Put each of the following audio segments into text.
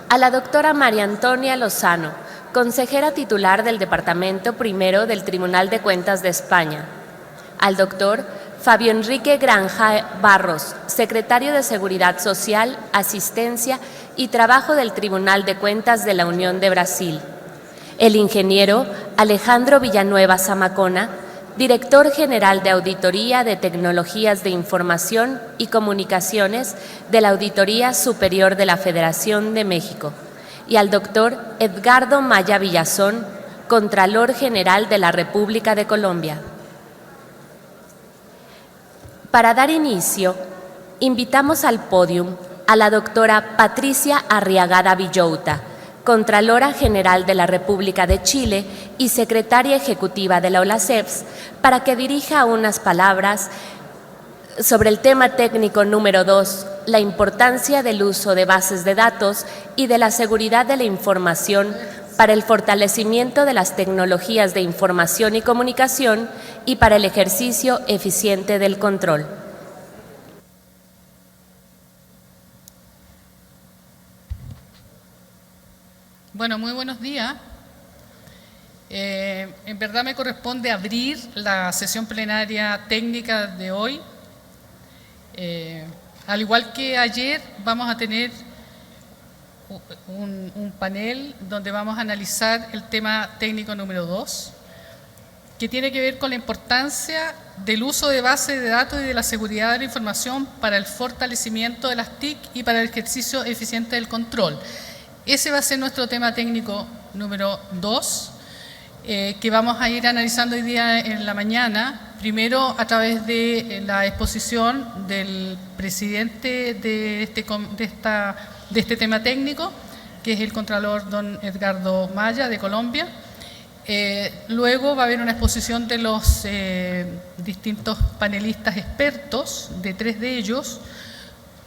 A la doctora María Antonia Lozano, consejera titular del Departamento Primero del Tribunal de Cuentas de España. Al doctor Fabio Enrique Granja Barros, secretario de Seguridad Social, Asistencia y Trabajo del Tribunal de Cuentas de la Unión de Brasil. El ingeniero Alejandro Villanueva Zamacona, director general de Auditoría de Tecnologías de Información y Comunicaciones de la Auditoría Superior de la Federación de México. Y al doctor Edgardo Maya Villazón, Contralor General de la República de Colombia. Para dar inicio, invitamos al pódium a la doctora Patricia Arriagada Villouta, Contralora General de la República de Chile y Secretaria Ejecutiva de la OLACEFS, para que dirija unas palabras sobre el tema técnico número 2, la importancia del uso de bases de datos y de la seguridad de la información para el fortalecimiento de las tecnologías de información y comunicación y para el ejercicio eficiente del control. Bueno, muy buenos días. En verdad me corresponde abrir la sesión plenaria técnica de hoy. Al igual que ayer, vamos a tener un panel donde vamos a analizar el tema técnico número 2, que tiene que ver con la importancia del uso de bases de datos y de la seguridad de la información para el fortalecimiento de las TIC y para el ejercicio eficiente del control. Ese va a ser nuestro tema técnico número 2, que vamos a ir analizando hoy día en la mañana, primero a través de la exposición del presidente de este tema técnico, que es el Contralor don Edgardo Maya de Colombia. Luego va a haber una exposición de los distintos panelistas expertos, de 3 de ellos.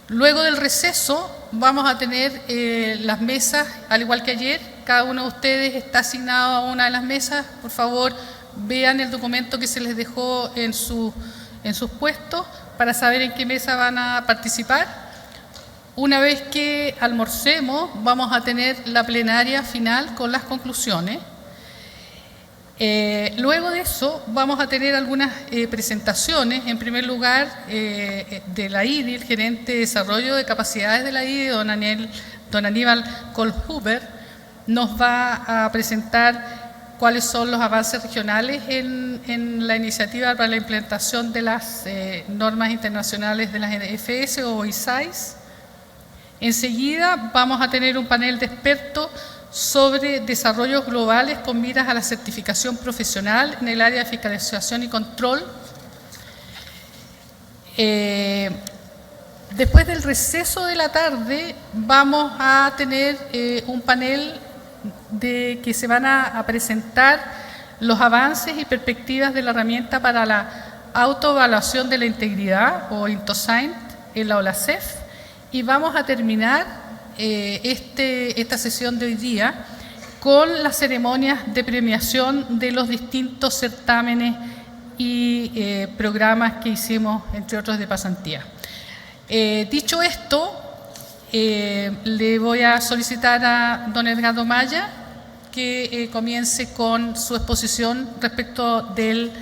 Luego del receso vamos a tener las mesas, al igual que ayer. Cada uno de ustedes está asignado a una de las mesas. Por favor, vean el documento que se les dejó en sus puestos para saber en qué mesa van a participar. Una vez que almorcemos, vamos a tener la plenaria final con las conclusiones. Luego de eso vamos a tener algunas presentaciones. En primer lugar, de la IDI, el gerente de desarrollo de capacidades de la IDI, don Aníbal Kohlhuber, nos va a presentar cuáles son los avances regionales en la iniciativa para la implementación de las normas internacionales de las NFS o ISAIS. Enseguida vamos a tener un panel de expertos sobre desarrollos globales con miras a la certificación profesional en el área de fiscalización y control. Después del receso de la tarde vamos a tener un panel que se van a presentar los avances y perspectivas de la herramienta para la autoevaluación de la integridad o INTOSAINT en la OLACEF, y vamos a terminar esta sesión de hoy día con las ceremonias de premiación de los distintos certámenes y programas que hicimos, entre otros de pasantía. Dicho esto, le voy a solicitar a don Edgardo Maya que comience con su exposición respecto del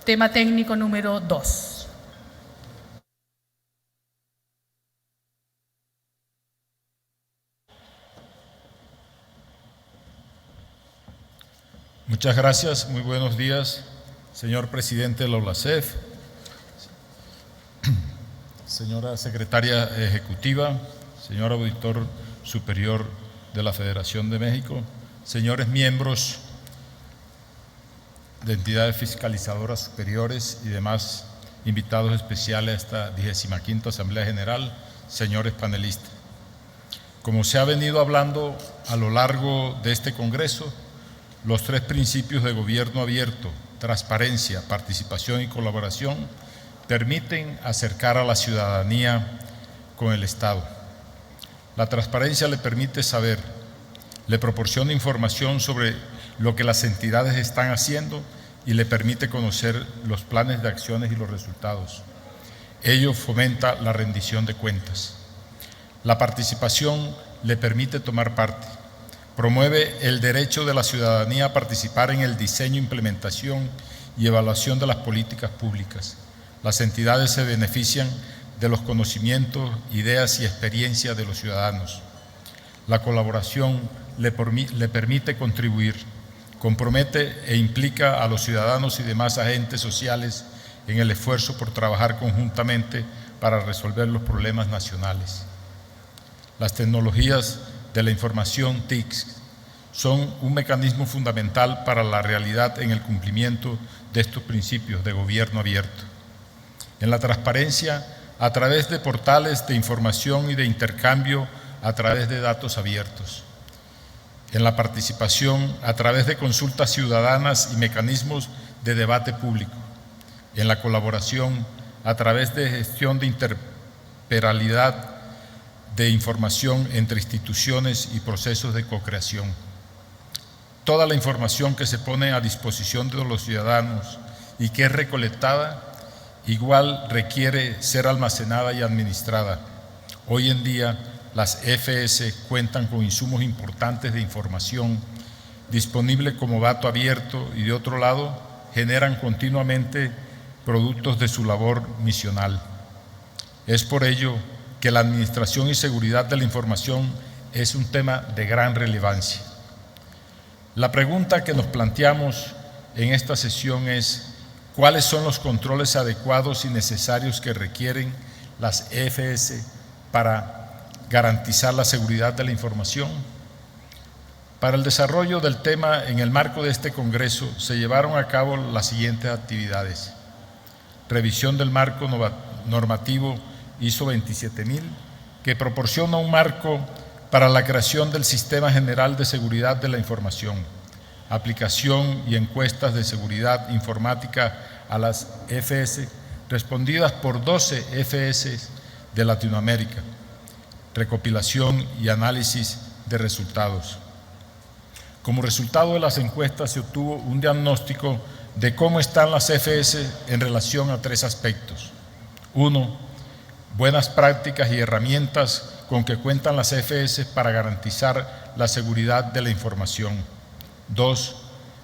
tema técnico número 2. Muchas gracias, muy buenos días, señor presidente de la OLACEF, señora secretaria ejecutiva, señor auditor superior de la Federación de México, señores miembros de entidades fiscalizadoras superiores y demás invitados especiales a esta 25ª Asamblea General, señores panelistas. Como se ha venido hablando a lo largo de este Congreso, los 3 principios de gobierno abierto, transparencia, participación y colaboración permiten acercar a la ciudadanía con el Estado. La transparencia le permite saber, le proporciona información sobre lo que las entidades están haciendo y le permite conocer los planes de acciones y los resultados. Ello fomenta la rendición de cuentas. La participación le permite tomar parte. Promueve el derecho de la ciudadanía a participar en el diseño, implementación y evaluación de las políticas públicas. Las entidades se benefician de los conocimientos, ideas y experiencias de los ciudadanos. La colaboración le permite contribuir, compromete e implica a los ciudadanos y demás agentes sociales en el esfuerzo por trabajar conjuntamente para resolver los problemas nacionales. Las tecnologías de la información TIC son un mecanismo fundamental para la realidad en el cumplimiento de estos principios de gobierno abierto. En la transparencia, a través de portales de información y de intercambio a través de datos abiertos. En la participación, a través de consultas ciudadanas y mecanismos de debate público. En la colaboración, a través de gestión de interperalidad de información entre instituciones y procesos de co-creación. Toda la información que se pone a disposición de los ciudadanos y que es recolectada, igual requiere ser almacenada y administrada. Hoy en día, las EFS cuentan con insumos importantes de información disponible como dato abierto y, de otro lado, generan continuamente productos de su labor misional. Es por ello que la administración y seguridad de la información es un tema de gran relevancia. La pregunta que nos planteamos en esta sesión es: ¿cuáles son los controles adecuados y necesarios que requieren las EFS para garantizar la seguridad de la información? Para el desarrollo del tema en el marco de este Congreso se llevaron a cabo las siguientes actividades: revisión del marco normativo ISO 27000, que proporciona un marco para la creación del Sistema General de Seguridad de la Información, aplicación y encuestas de seguridad informática a las EFS, respondidas por 12 EFS de Latinoamérica, recopilación y análisis de resultados. Como resultado de las encuestas se obtuvo un diagnóstico de cómo están las EFS en relación a 3 aspectos. 1. Buenas prácticas y herramientas con que cuentan las EFS para garantizar la seguridad de la información. 2.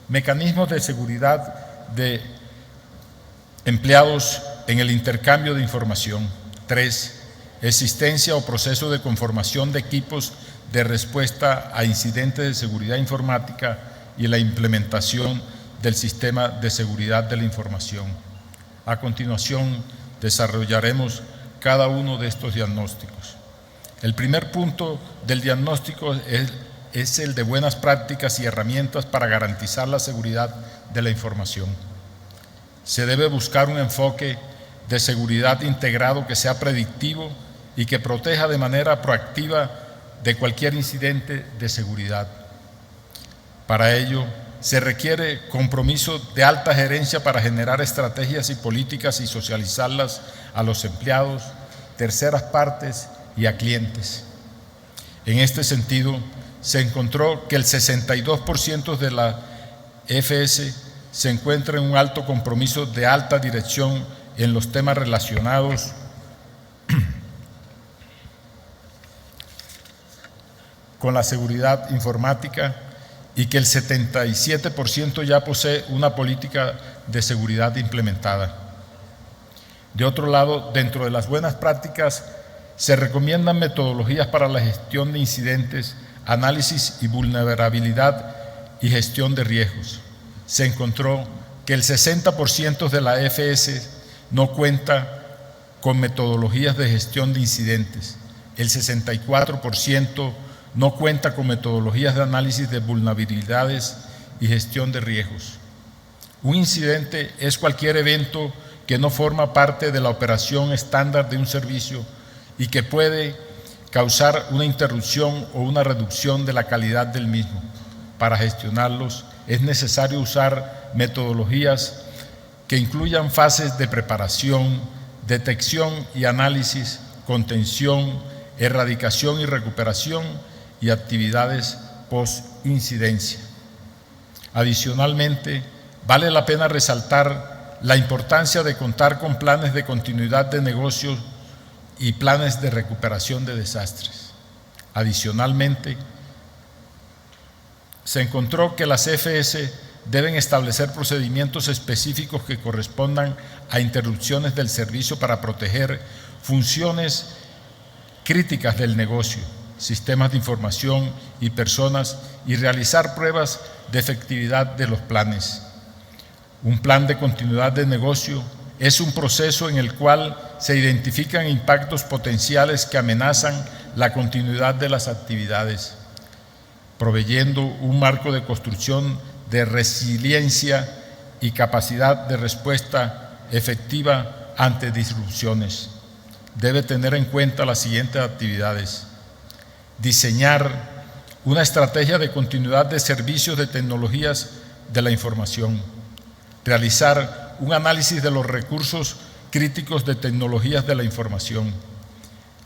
Mecanismos de seguridad de empleados en el intercambio de información. 3. Existencia o proceso de conformación de equipos de respuesta a incidentes de seguridad informática y la implementación del sistema de seguridad de la información. A continuación, desarrollaremos cada uno de estos diagnósticos. El primer punto del diagnóstico es el de buenas prácticas y herramientas para garantizar la seguridad de la información. Se debe buscar un enfoque de seguridad integrado que sea predictivo y que proteja de manera proactiva de cualquier incidente de seguridad. Para ello, se requiere compromiso de alta gerencia para generar estrategias y políticas y socializarlas a los empleados, terceras partes y a clientes. En este sentido, se encontró que el 62% de la EFS se encuentra en un alto compromiso de alta dirección en los temas relacionados con la seguridad informática y que el 77% ya posee una política de seguridad implementada. De otro lado, dentro de las buenas prácticas, se recomiendan metodologías para la gestión de incidentes, análisis y vulnerabilidad y gestión de riesgos. Se encontró que el 60% de la EFS no cuenta con metodologías de gestión de incidentes, el 64% no cuenta con metodologías de análisis de vulnerabilidades y gestión de riesgos. Un incidente es cualquier evento que no forma parte de la operación estándar de un servicio y que puede causar una interrupción o una reducción de la calidad del mismo. Para gestionarlos es necesario usar metodologías que incluyan fases de preparación, detección y análisis, contención, erradicación y recuperación y actividades post-incidencia. Adicionalmente, vale la pena resaltar la importancia de contar con planes de continuidad de negocios y planes de recuperación de desastres. Adicionalmente, se encontró que las EFS deben establecer procedimientos específicos que correspondan a interrupciones del servicio para proteger funciones críticas del negocio, sistemas de información y personas, y realizar pruebas de efectividad de los planes. Un plan de continuidad de negocio es un proceso en el cual se identifican impactos potenciales que amenazan la continuidad de las actividades, proveyendo un marco de construcción de resiliencia y capacidad de respuesta efectiva ante disrupciones. Debe tener en cuenta las siguientes actividades: diseñar una estrategia de continuidad de servicios de tecnologías de la información, realizar un análisis de los recursos críticos de tecnologías de la información,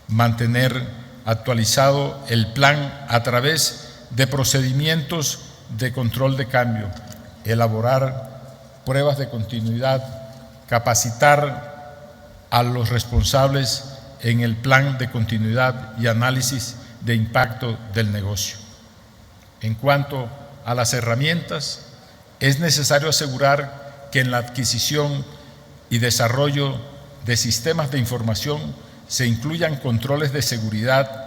mantener actualizado el plan a través de procedimientos de control de cambio, elaborar pruebas de continuidad, capacitar a los responsables en el plan de continuidad y análisis de impacto del negocio. En cuanto a las herramientas, es necesario asegurar que en la adquisición y desarrollo de sistemas de información se incluyan controles de seguridad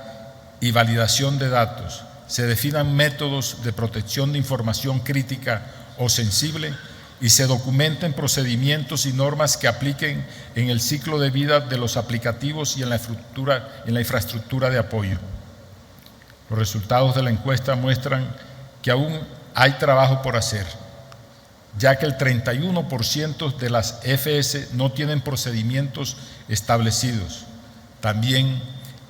y validación de datos, se definan métodos de protección de información crítica o sensible y se documenten procedimientos y normas que apliquen en el ciclo de vida de los aplicativos y en la infraestructura de apoyo. Los resultados de la encuesta muestran que aún hay trabajo por hacer, ya que el 31% de las EFS no tienen procedimientos establecidos. También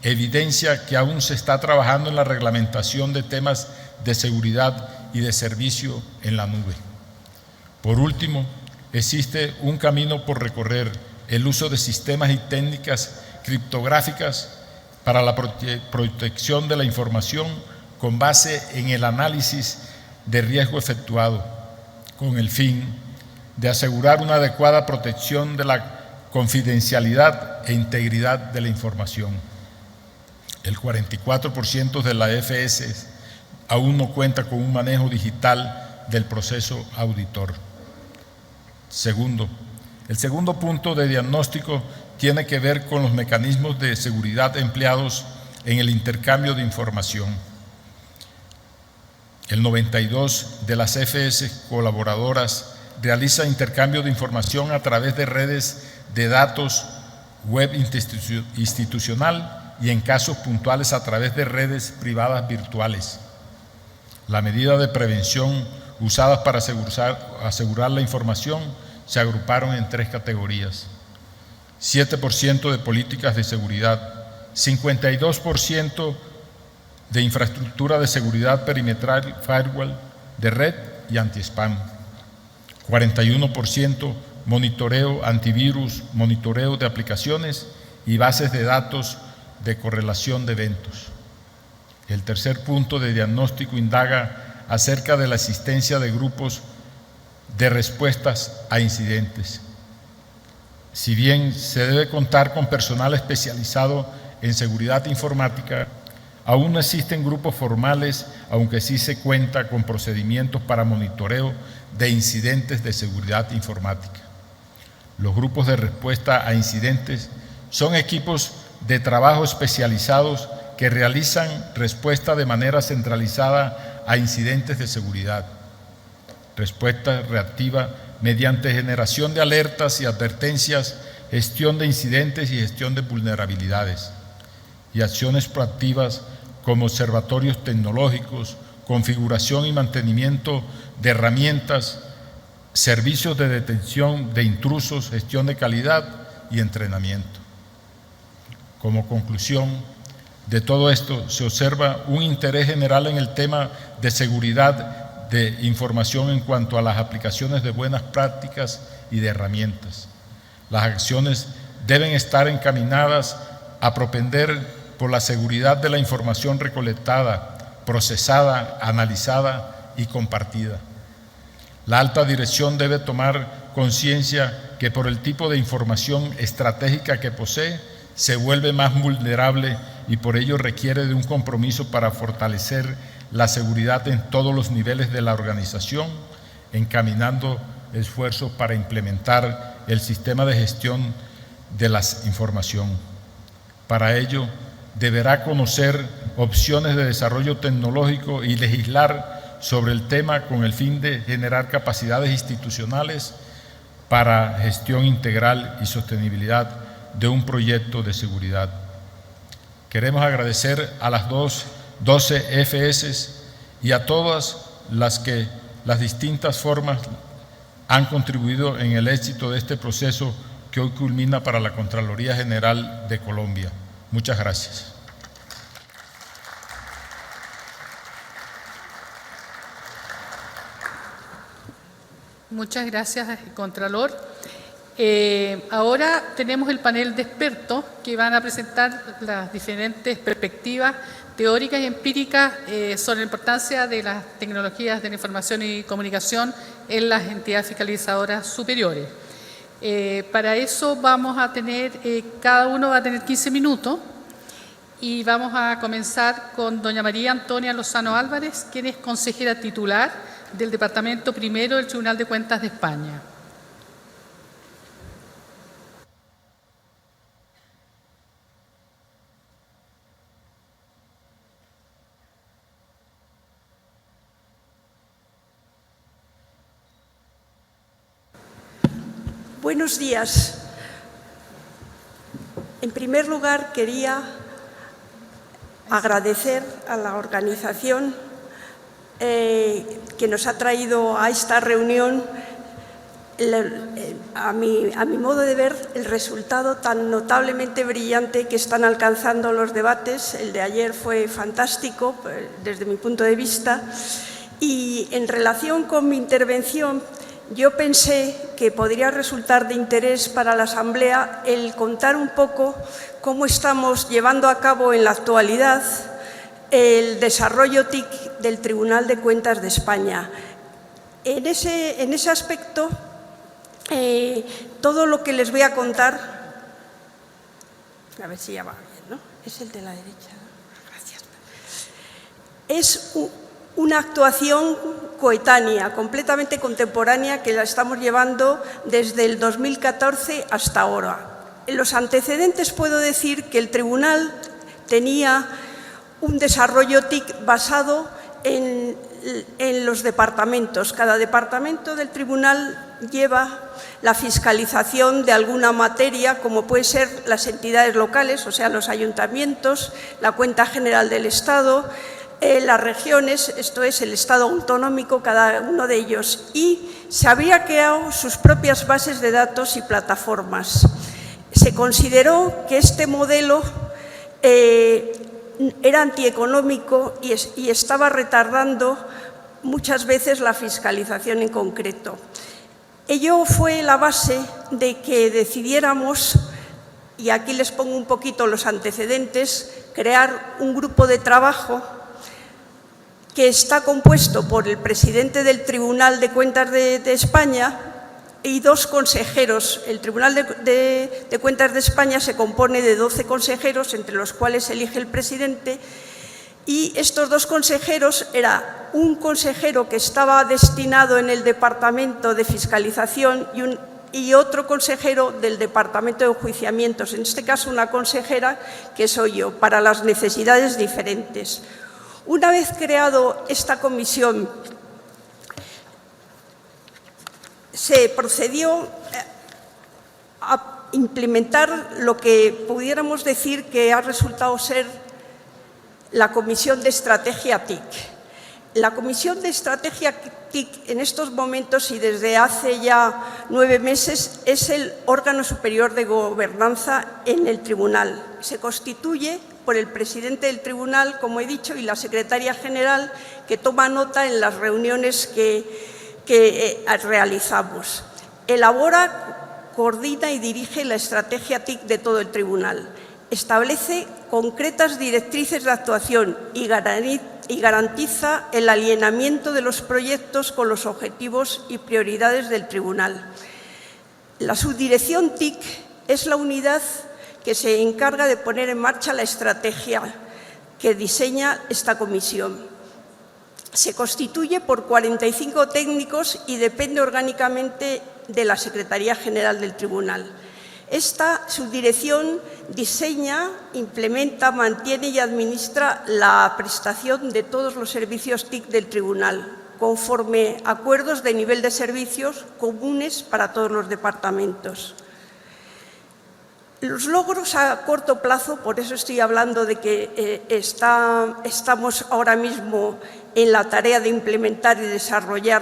evidencia que aún se está trabajando en la reglamentación de temas de seguridad y de servicio en la nube. Por último, existe un camino por recorrer: el uso de sistemas y técnicas criptográficas para la protección de la información con base en el análisis de riesgo efectuado, con el fin de asegurar una adecuada protección de la confidencialidad e integridad de la información. El 44% de la EFS aún no cuenta con un manejo digital del proceso auditor. El segundo punto de diagnóstico tiene que ver con los mecanismos de seguridad empleados en el intercambio de información. El 92% de las EFS colaboradoras realiza intercambio de información a través de redes de datos web institucional y en casos puntuales a través de redes privadas virtuales. La medida de prevención usadas para asegurar la información se agruparon en 3 categorías: 7% de políticas de seguridad, 52% de infraestructura de seguridad perimetral, firewall, de red y anti-spam, 41% monitoreo antivirus, monitoreo de aplicaciones y bases de datos de correlación de eventos. El tercer punto de diagnóstico indaga acerca de la existencia de grupos de respuestas a incidentes. Si bien se debe contar con personal especializado en seguridad informática, aún no existen grupos formales, aunque sí se cuenta con procedimientos para monitoreo de incidentes de seguridad informática. Los grupos de respuesta a incidentes son equipos de trabajo especializados que realizan respuesta de manera centralizada a incidentes de seguridad. Respuesta reactiva mediante generación de alertas y advertencias, gestión de incidentes y gestión de vulnerabilidades. Y acciones proactivas como observatorios tecnológicos, configuración y mantenimiento de herramientas, servicios de detención de intrusos, gestión de calidad y entrenamiento. Como conclusión de todo esto, se observa un interés general en el tema de seguridad de información en cuanto a las aplicaciones de buenas prácticas y de herramientas. Las acciones deben estar encaminadas a propender por la seguridad de la información recolectada, procesada, analizada y compartida. La alta dirección debe tomar conciencia que por el tipo de información estratégica que posee, se vuelve más vulnerable y por ello requiere de un compromiso para fortalecer la seguridad en todos los niveles de la organización, encaminando esfuerzos para implementar el sistema de gestión de la información. Para ello, deberá conocer opciones de desarrollo tecnológico y legislar sobre el tema con el fin de generar capacidades institucionales para gestión integral y sostenibilidad de un proyecto de seguridad. Queremos agradecer a las 12 FS y a todas las que las distintas formas han contribuido en el éxito de este proceso que hoy culmina para la Contraloría General de Colombia. Muchas gracias. Muchas gracias, Contralor. Ahora tenemos el panel de expertos que van a presentar las diferentes perspectivas teóricas y empíricas sobre la importancia de las tecnologías de la información y comunicación en las entidades fiscalizadoras superiores. Para eso vamos a tener, cada uno va a tener 15 minutos y vamos a comenzar con doña María Antonia Lozano Álvarez, quien es consejera titular del Departamento Primero del Tribunal de Cuentas de España. Buenos días. En primer lugar, quería agradecer a la organización que nos ha traído a esta reunión, a mi modo de ver, el resultado tan notablemente brillante que están alcanzando los debates. El de ayer fue fantástico desde mi punto de vista. Y en relación con mi intervención, yo pensé que podría resultar de interés para la Asamblea el contar un poco cómo estamos llevando a cabo en la actualidad el desarrollo TIC del Tribunal de Cuentas de España. En ese aspecto, todo lo que les voy a contar, a ver si ya va bien, ¿no? Es el de la derecha. Gracias. Es una actuación coetánea, completamente contemporánea, que la estamos llevando desde el 2014 hasta ahora. En los antecedentes puedo decir que el Tribunal tenía un desarrollo TIC basado en los departamentos. Cada departamento del Tribunal lleva la fiscalización de alguna materia, como pueden ser las entidades locales, o sea, los ayuntamientos, la Cuenta General del Estado, las regiones, esto es el Estado autonómico, cada uno de ellos, y se había creado sus propias bases de datos y plataformas. Se consideró que este modelo era antieconómico y estaba retardando muchas veces la fiscalización en concreto. Ello fue la base de que decidiéramos, y aquí les pongo un poquito los antecedentes, crear un grupo de trabajo que está compuesto por el presidente del Tribunal de Cuentas de España y 2 consejeros. El Tribunal de Cuentas de España se compone de 12 consejeros, entre los cuales se elige el presidente, y estos 2 consejeros era un consejero que estaba destinado en el Departamento de Fiscalización y otro consejero del Departamento de Enjuiciamientos, en este caso una consejera que soy yo, para las necesidades diferentes. Una vez creado esta comisión, se procedió a implementar lo que pudiéramos decir que ha resultado ser la Comisión de Estrategia TIC. La Comisión de Estrategia TIC en estos momentos y desde hace ya 9 meses es el órgano superior de gobernanza en el Tribunal. Se constituye por el presidente del Tribunal, como he dicho, y la secretaria general, que toma nota en las reuniones que realizamos. Elabora, coordina y dirige la estrategia TIC de todo el Tribunal. Establece concretas directrices de actuación y garantiza el alineamiento de los proyectos con los objetivos y prioridades del Tribunal. La subdirección TIC es la unidad que se encarga de poner en marcha la estrategia que diseña esta comisión. Se constituye por 45 técnicos y depende orgánicamente de la Secretaría General del Tribunal. Esta subdirección diseña, implementa, mantiene y administra la prestación de todos los servicios TIC del Tribunal, conforme a acuerdos de nivel de servicios comunes para todos los departamentos. Los logros a corto plazo, por eso estoy hablando de que estamos ahora mismo en la tarea de implementar y desarrollar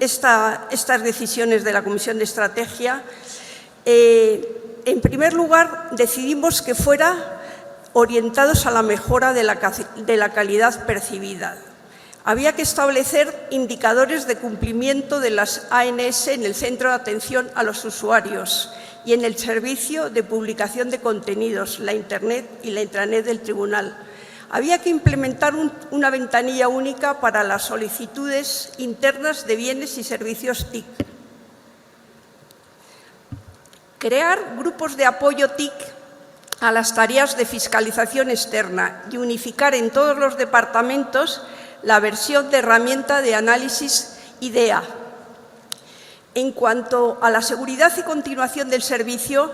estas decisiones de la Comisión de Estrategia. En primer lugar, decidimos que fuera orientados a la mejora de la calidad percibida. Había que establecer indicadores de cumplimiento de las ANS en el centro de atención a los usuarios y en el servicio de publicación de contenidos, la Internet y la intranet del Tribunal. Había que implementar una ventanilla única para las solicitudes internas de bienes y servicios TIC. Crear grupos de apoyo TIC a las tareas de fiscalización externa y unificar en todos los departamentos la versión de herramienta de análisis IDEA. En cuanto a la seguridad y continuación del servicio,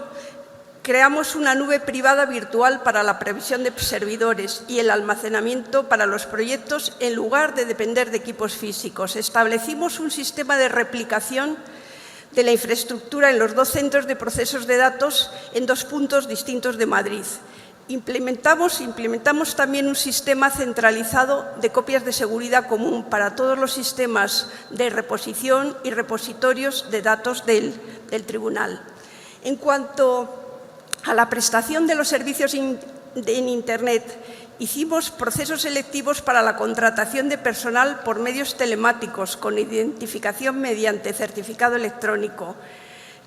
creamos una nube privada virtual para la previsión de servidores y el almacenamiento para los proyectos en lugar de depender de equipos físicos. Establecimos un sistema de replicación de la infraestructura en los 2 centros de procesos de datos en 2 puntos distintos de Madrid. Implementamos también un sistema centralizado de copias de seguridad común para todos los sistemas de reposición y repositorios de datos del Tribunal. En cuanto a la prestación de los servicios en Internet, hicimos procesos selectivos para la contratación de personal por medios telemáticos con identificación mediante certificado electrónico.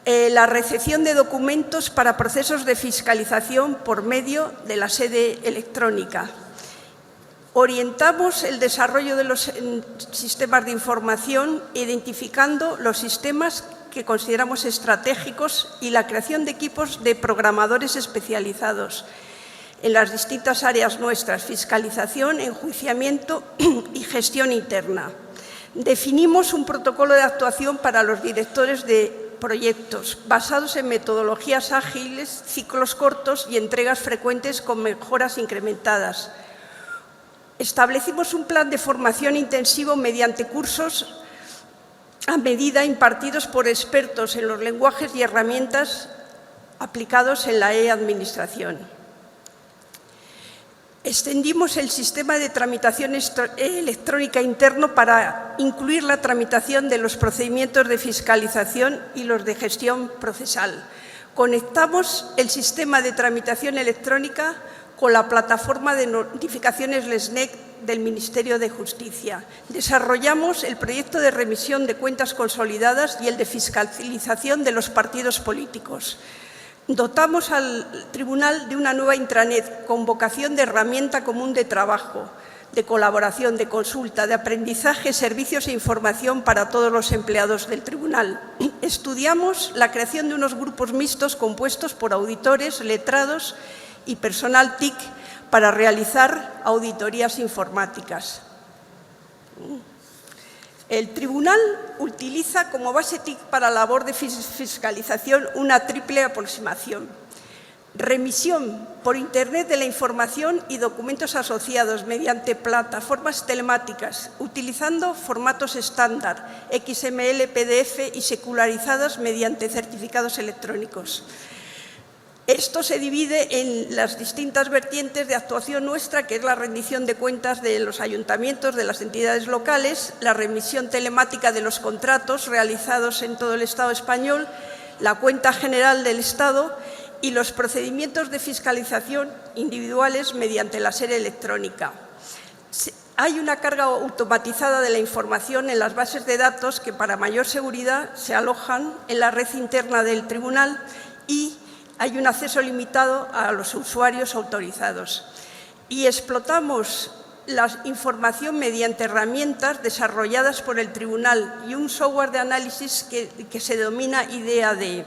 La recepción de documentos para procesos de fiscalización por medio de la sede electrónica. Orientamos el desarrollo de los sistemas de información, identificando los sistemas que consideramos estratégicos y la creación de equipos de programadores especializados en las distintas áreas nuestras: fiscalización, enjuiciamiento y gestión interna. Definimos un protocolo de actuación para los directores de proyectos basados en metodologías ágiles, ciclos cortos y entregas frecuentes con mejoras incrementadas. Establecimos un plan de formación intensivo mediante cursos a medida impartidos por expertos en los lenguajes y herramientas aplicados en la e-administración. Extendimos el sistema de tramitación electrónica interno para incluir la tramitación de los procedimientos de fiscalización y los de gestión procesal. Conectamos el sistema de tramitación electrónica con la plataforma de notificaciones LESNEC del Ministerio de Justicia. Desarrollamos el proyecto de remisión de cuentas consolidadas y el de fiscalización de los partidos políticos. Dotamos al Tribunal de una nueva intranet con vocación de herramienta común de trabajo, de colaboración, de consulta, de aprendizaje, servicios e información para todos los empleados del Tribunal. Estudiamos la creación de unos grupos mixtos compuestos por auditores, letrados y personal TIC para realizar auditorías informáticas. El Tribunal utiliza como base TIC para la labor de fiscalización una triple aproximación: remisión por Internet de la información y documentos asociados mediante plataformas telemáticas, utilizando formatos estándar, XML, PDF y secularizadas mediante certificados electrónicos. Esto se divide en las distintas vertientes de actuación nuestra, que es la rendición de cuentas de los ayuntamientos, de las entidades locales, la remisión telemática de los contratos realizados en todo el Estado español, la cuenta general del Estado y los procedimientos de fiscalización individuales mediante la sede electrónica. Hay una carga automatizada de la información en las bases de datos que, para mayor seguridad, se alojan en la red interna del Tribunal y hay un acceso limitado a los usuarios autorizados. Y explotamos la información mediante herramientas desarrolladas por el Tribunal y un software de análisis que se denomina IDEA-D.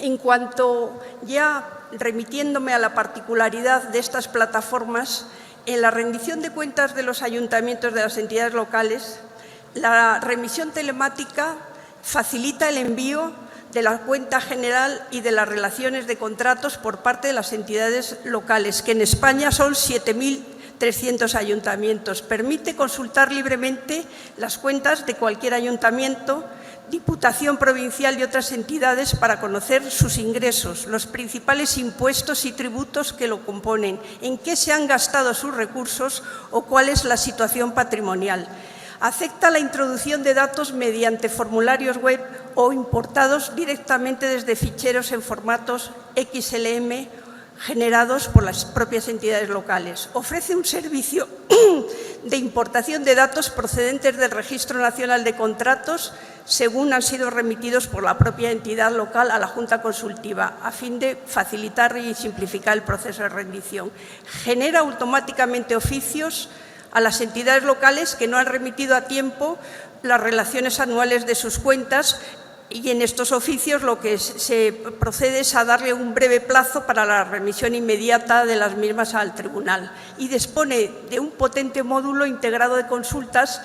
En cuanto, ya remitiéndome a la particularidad de estas plataformas, en la rendición de cuentas de los ayuntamientos de las entidades locales, la remisión telemática facilita el envío de la cuenta general y de las relaciones de contratos por parte de las entidades locales, que en España son 7.300 ayuntamientos. Permite consultar libremente las cuentas de cualquier ayuntamiento, Diputación provincial y otras entidades para conocer sus ingresos, los principales impuestos y tributos que lo componen, en qué se han gastado sus recursos o cuál es la situación patrimonial. Acepta la introducción de datos mediante formularios web o importados directamente desde ficheros en formatos XLM generados por las propias entidades locales. Ofrece un servicio de importación de datos procedentes del Registro Nacional de Contratos según han sido remitidos por la propia entidad local a la Junta Consultiva, a fin de facilitar y simplificar el proceso de rendición. Genera automáticamente oficios a las entidades locales que no han remitido a tiempo las relaciones anuales de sus cuentas, y en estos oficios lo que se procede es a darle un breve plazo para la remisión inmediata de las mismas al tribunal, y dispone de un potente módulo integrado de consultas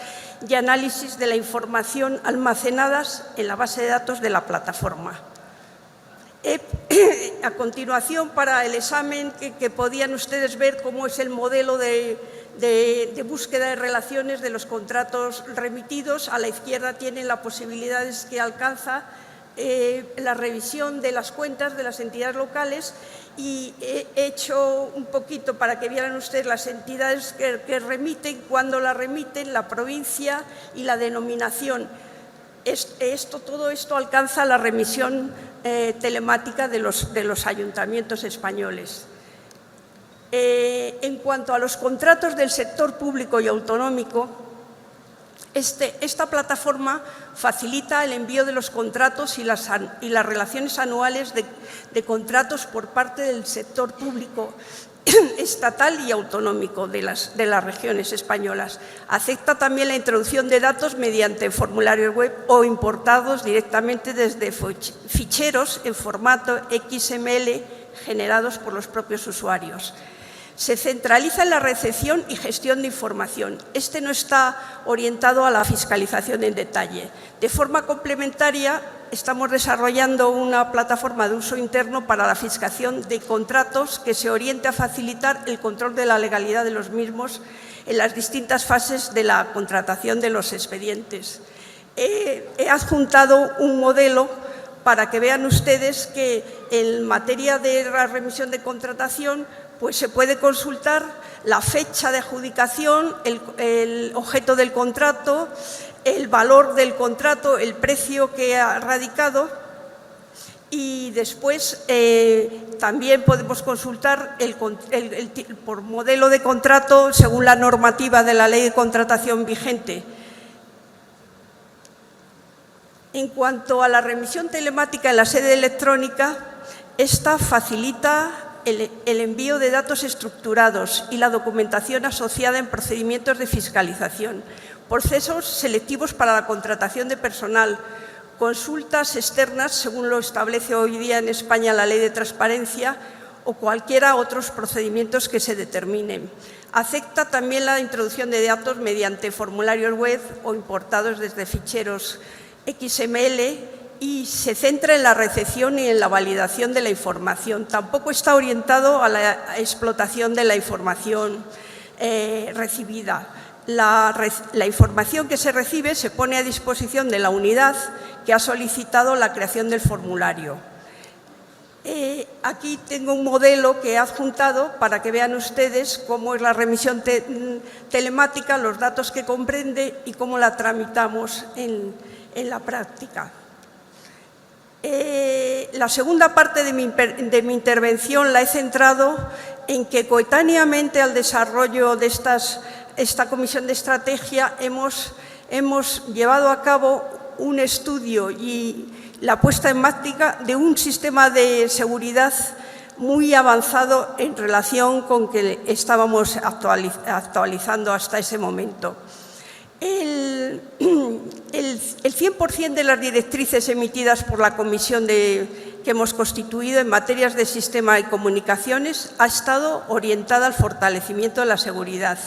y análisis de la información almacenadas en la base de datos de la plataforma. A continuación, para el examen, que podían ustedes ver cómo es el modelo de búsqueda de relaciones de los contratos remitidos. A la izquierda tienen las posibilidades que alcanza la revisión de las cuentas de las entidades locales, y he hecho un poquito para que vieran ustedes las entidades que remiten, cuándo la remiten, la provincia y la denominación. Todo esto alcanza la remisión telemática de los ayuntamientos españoles. En cuanto a los contratos del sector público y autonómico, esta plataforma facilita el envío de los contratos y las relaciones anuales de contratos por parte del sector público estatal y autonómico de las regiones españolas. Acepta también la introducción de datos mediante formularios web o importados directamente desde ficheros en formato XML generados por los propios usuarios. Se centraliza en la recepción y gestión de información. Este no está orientado a la fiscalización en detalle. De forma complementaria, estamos desarrollando una plataforma de uso interno para la fiscalización de contratos que se oriente a facilitar el control de la legalidad de los mismos en las distintas fases de la contratación de los expedientes. He adjuntado un modelo para que vean ustedes que en materia de la remisión de contratación, pues se puede consultar la fecha de adjudicación, el objeto del contrato, el valor del contrato, el precio que ha radicado, y después también podemos consultar por modelo de contrato según la normativa de la Ley de Contratación vigente. En cuanto a la remisión telemática en la sede electrónica, esta facilita el envío de datos estructurados y la documentación asociada en procedimientos de fiscalización, procesos selectivos para la contratación de personal, consultas externas, según lo establece hoy día en España la Ley de Transparencia, o cualquiera otros procedimientos que se determinen. Acepta también la introducción de datos mediante formularios web o importados desde ficheros XML, y se centra en la recepción y en la validación de la información. Tampoco está orientado a la explotación de la información recibida. La información que se recibe se pone a disposición de la unidad que ha solicitado la creación del formulario. Aquí tengo un modelo que he adjuntado para que vean ustedes cómo es la remisión telemática, los datos que comprende y cómo la tramitamos en la práctica. La segunda parte de mi intervención la he centrado en que coetáneamente al desarrollo de esta comisión de estrategia hemos llevado a cabo un estudio y la puesta en práctica de un sistema de seguridad muy avanzado en relación con que estábamos actualizando hasta ese momento. El 100% de las directrices emitidas por la Comisión de hemos constituido en materias de sistema y comunicaciones ha estado orientada al fortalecimiento de la seguridad.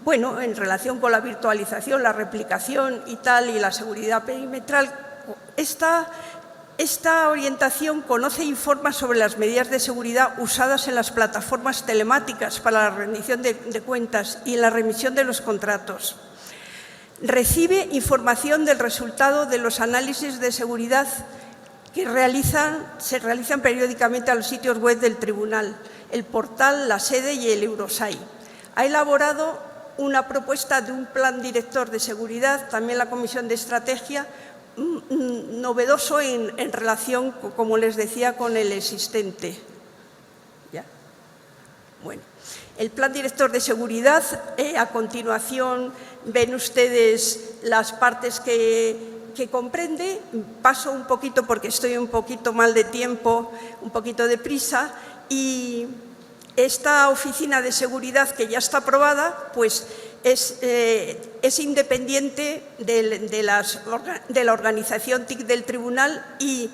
Bueno, en relación con la virtualización, la replicación y tal, y la seguridad perimetral, esta orientación conoce e informa sobre las medidas de seguridad usadas en las plataformas telemáticas para la rendición de cuentas y en la remisión de los contratos. Recibe información del resultado de los análisis de seguridad que se realizan periódicamente a los sitios web del Tribunal, el portal, la sede y el Eurosai. Ha elaborado una propuesta de un plan director de seguridad, también la Comisión de Estrategia, novedoso en relación, como les decía, con el existente. ¿Ya? Bueno, el plan director de seguridad, a continuación ven ustedes las partes que comprende. Paso un poquito porque estoy un poquito mal de tiempo, un poquito de prisa, y esta oficina de seguridad que ya está aprobada, pues es independiente de la organización TIC del Tribunal y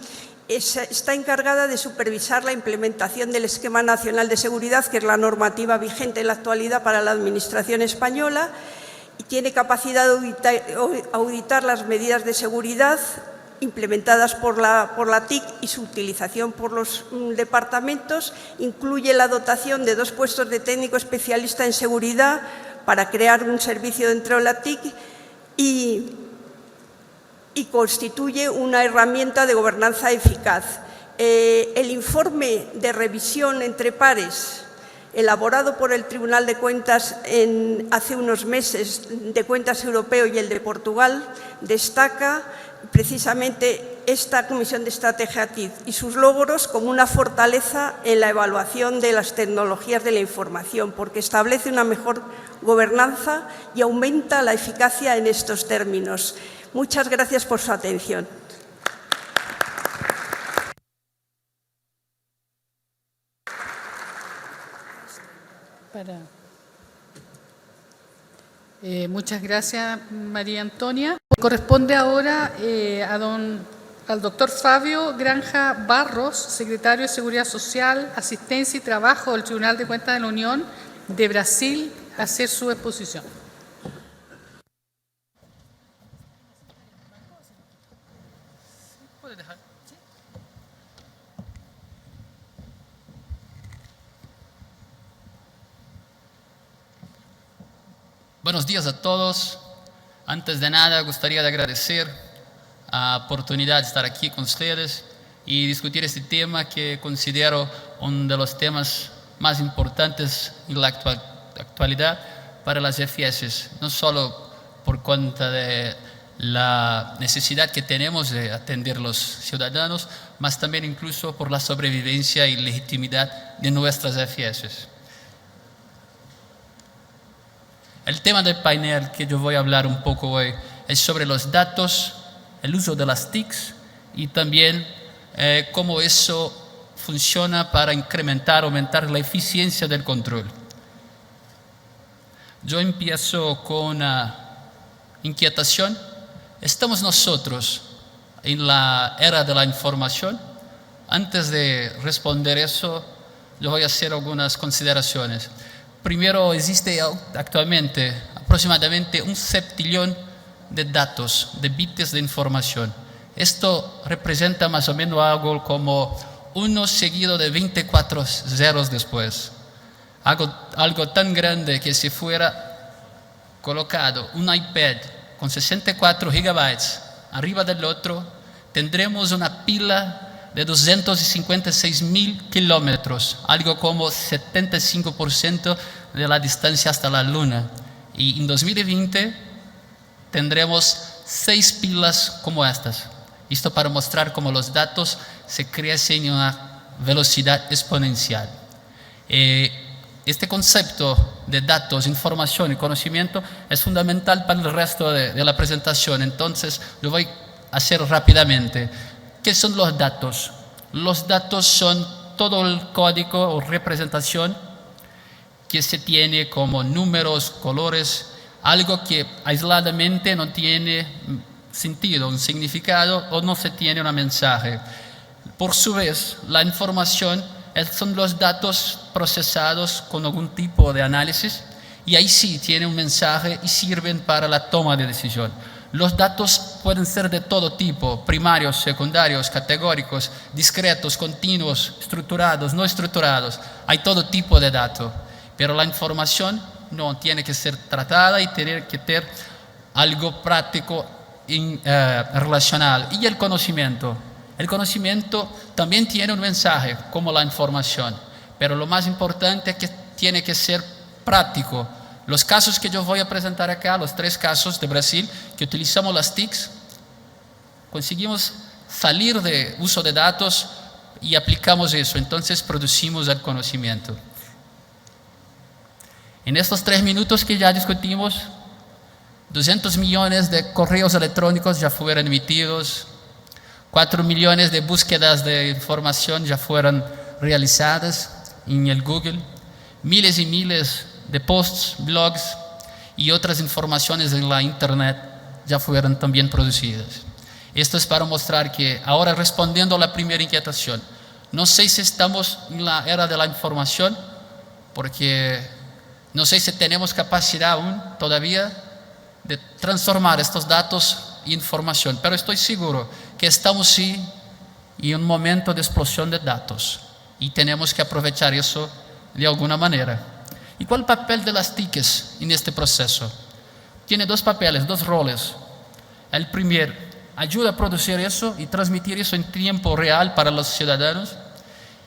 está encargada de supervisar la implementación del Esquema Nacional de Seguridad, que es la normativa vigente en la actualidad para la Administración española, y tiene capacidad de auditar las medidas de seguridad implementadas por la TIC y su utilización por los departamentos. Incluye la dotación de 2 puestos de técnico especialista en seguridad para crear un servicio dentro de la TIC y constituye una herramienta de gobernanza eficaz. El informe de revisión entre pares elaborado por el Tribunal de Cuentas hace unos meses, de Cuentas Europeo y el de Portugal, destaca precisamente esta Comisión de Estrategia TIC y sus logros como una fortaleza en la evaluación de las tecnologías de la información, porque establece una mejor gobernanza y aumenta la eficacia en estos términos. Muchas gracias por su atención. Muchas gracias, María Antonia. Corresponde ahora al doctor Fabio Granja Barros, secretario de Seguridad Social, Asistencia y Trabajo del Tribunal de Cuentas de la Unión de Brasil, a hacer su exposición. Buenos días a todos. Antes de nada, gustaría agradecer la oportunidad de estar aquí con ustedes y discutir este tema que considero uno de los temas más importantes en la actualidad para las FS, no solo por cuenta de la necesidad que tenemos de atender a los ciudadanos, mas también incluso por la sobrevivencia y legitimidad de nuestras FS. El tema del panel que yo voy a hablar un poco hoy es sobre los datos, el uso de las TICs y también cómo eso funciona para aumentar la eficiencia del control. Yo empiezo con una inquietación. ¿Estamos nosotros en la era de la información? Antes de responder eso, yo voy a hacer algunas consideraciones. Primero, existe actualmente aproximadamente 1 septillón de datos, de bits de información. Esto representa más o menos algo como 1 seguido de 24 ceros después. Algo tan grande que si fuera colocado un iPad con 64 gigabytes arriba del otro, tendremos una pila de 256.000 kilómetros, algo como 75% de la distancia hasta la Luna. Y en 2020 tendremos 6 pilas como estas. Esto para mostrar cómo los datos se crecen en una velocidad exponencial. Este concepto de datos, información y conocimiento es fundamental para el resto de la presentación. Entonces, lo voy a hacer rápidamente. ¿Qué son los datos? Los datos son todo el código o representación que se tiene como números, colores, algo que aisladamente no tiene sentido, un significado o no se tiene un mensaje. Por su vez, la información son los datos procesados con algún tipo de análisis y ahí sí tiene un mensaje y sirven para la toma de decisión. Los datos pueden ser de todo tipo, primarios, secundarios, categóricos, discretos, continuos, estructurados, no estructurados. Hay todo tipo de datos, pero la información no tiene que ser tratada y tiene que tener algo práctico relacional. Y el conocimiento. El conocimiento también tiene un mensaje, como la información, pero lo más importante es que tiene que ser práctico. Los casos que yo voy a presentar acá, los 3 casos de Brasil, que utilizamos las TICs, conseguimos salir de uso de datos y aplicamos eso, entonces producimos el conocimiento. En estos 3 minutos que ya discutimos, 200 millones de correos electrónicos ya fueron emitidos, 4 millones de búsquedas de información ya fueron realizadas en el Google, miles y miles de posts, blogs y otras informaciones en la Internet ya fueron también producidas. Esto es para mostrar que ahora, respondiendo a la primera inquietación, no sé si estamos en la era de la información, porque no sé si tenemos capacidad aún todavía de transformar estos datos en información, pero estoy seguro que estamos sí en un momento de explosión de datos y tenemos que aprovechar eso de alguna manera. ¿Y cuál es el papel de las TICs en este proceso? Tiene 2 papeles, 2 roles. El primero, ayuda a producir eso y transmitir eso en tiempo real para los ciudadanos.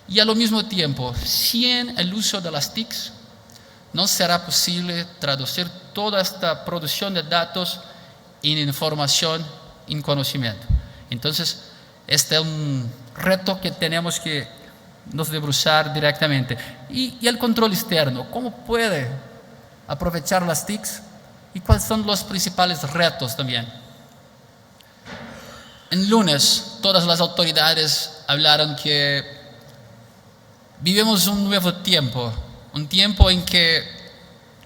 Y al mismo tiempo, sin el uso de las TICs, no será posible traducir toda esta producción de datos en información, en conocimiento. Entonces, este es un reto que tenemos que nos debruçar directamente. Y el control externo, ¿cómo puede aprovechar las TICs? ¿Y cuáles son los principales retos también? En lunes, todas las autoridades hablaron que vivimos un nuevo tiempo, un tiempo en que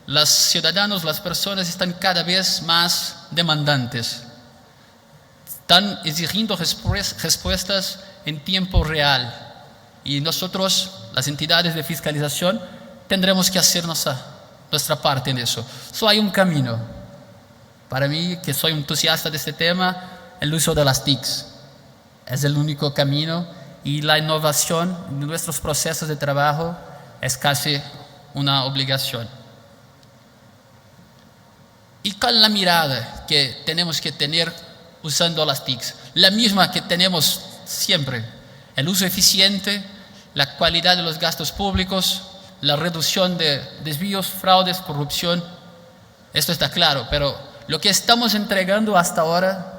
los ciudadanos, las personas están cada vez más demandantes, están exigiendo respuestas en tiempo real y nosotros, las entidades de fiscalización, tendremos que hacer nuestra parte en eso. Solo hay un camino. Para mí, que soy entusiasta de este tema, el uso de las TICs es el único camino y la innovación en nuestros procesos de trabajo es casi una obligación. ¿Y cuál es la mirada que tenemos que tener usando las TICs? La misma que tenemos siempre: el uso eficiente, la calidad de los gastos públicos, la reducción de desvíos, fraudes, corrupción. Esto está claro, pero lo que estamos entregando hasta ahora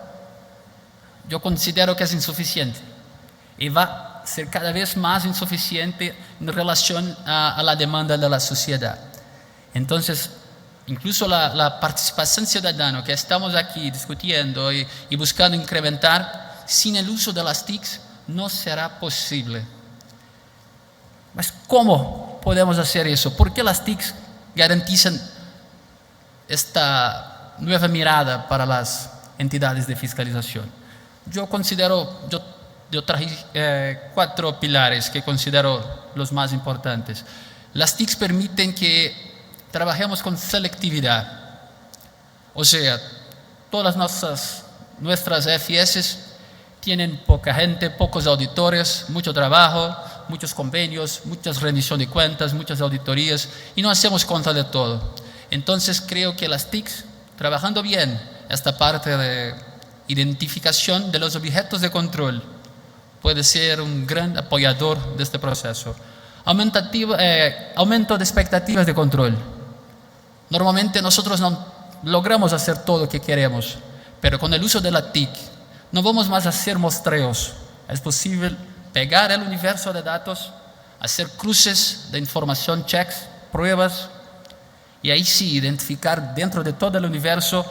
yo considero que es insuficiente y va a ser cada vez más insuficiente en relación a la demanda de la sociedad. Entonces, incluso la participación ciudadana que estamos aquí discutiendo y buscando incrementar, sin el uso de las TICs no será posible. Mas ¿cómo podemos hacer eso? ¿Por qué las TICs garantizan esta nueva mirada para las entidades de fiscalización? Yo traje 4 pilares que considero los más importantes. Las TICs permiten que trabajemos con selectividad. O sea, todas nuestras FS tienen poca gente, pocos auditores, mucho trabajo, muchos convenios, muchas rendición de cuentas, muchas auditorías y no hacemos cuenta de todo. Entonces creo que las TICs, trabajando bien esta parte de identificación de los objetos de control, puede ser un gran apoyador de este proceso. Aumento de expectativas de control. Normalmente nosotros no logramos hacer todo lo que queremos, pero con el uso de la TIC no vamos más a hacer mostreos. Es posible pegar el universo de datos, hacer cruces de información, checks, pruebas, y ahí sí identificar dentro de todo el universo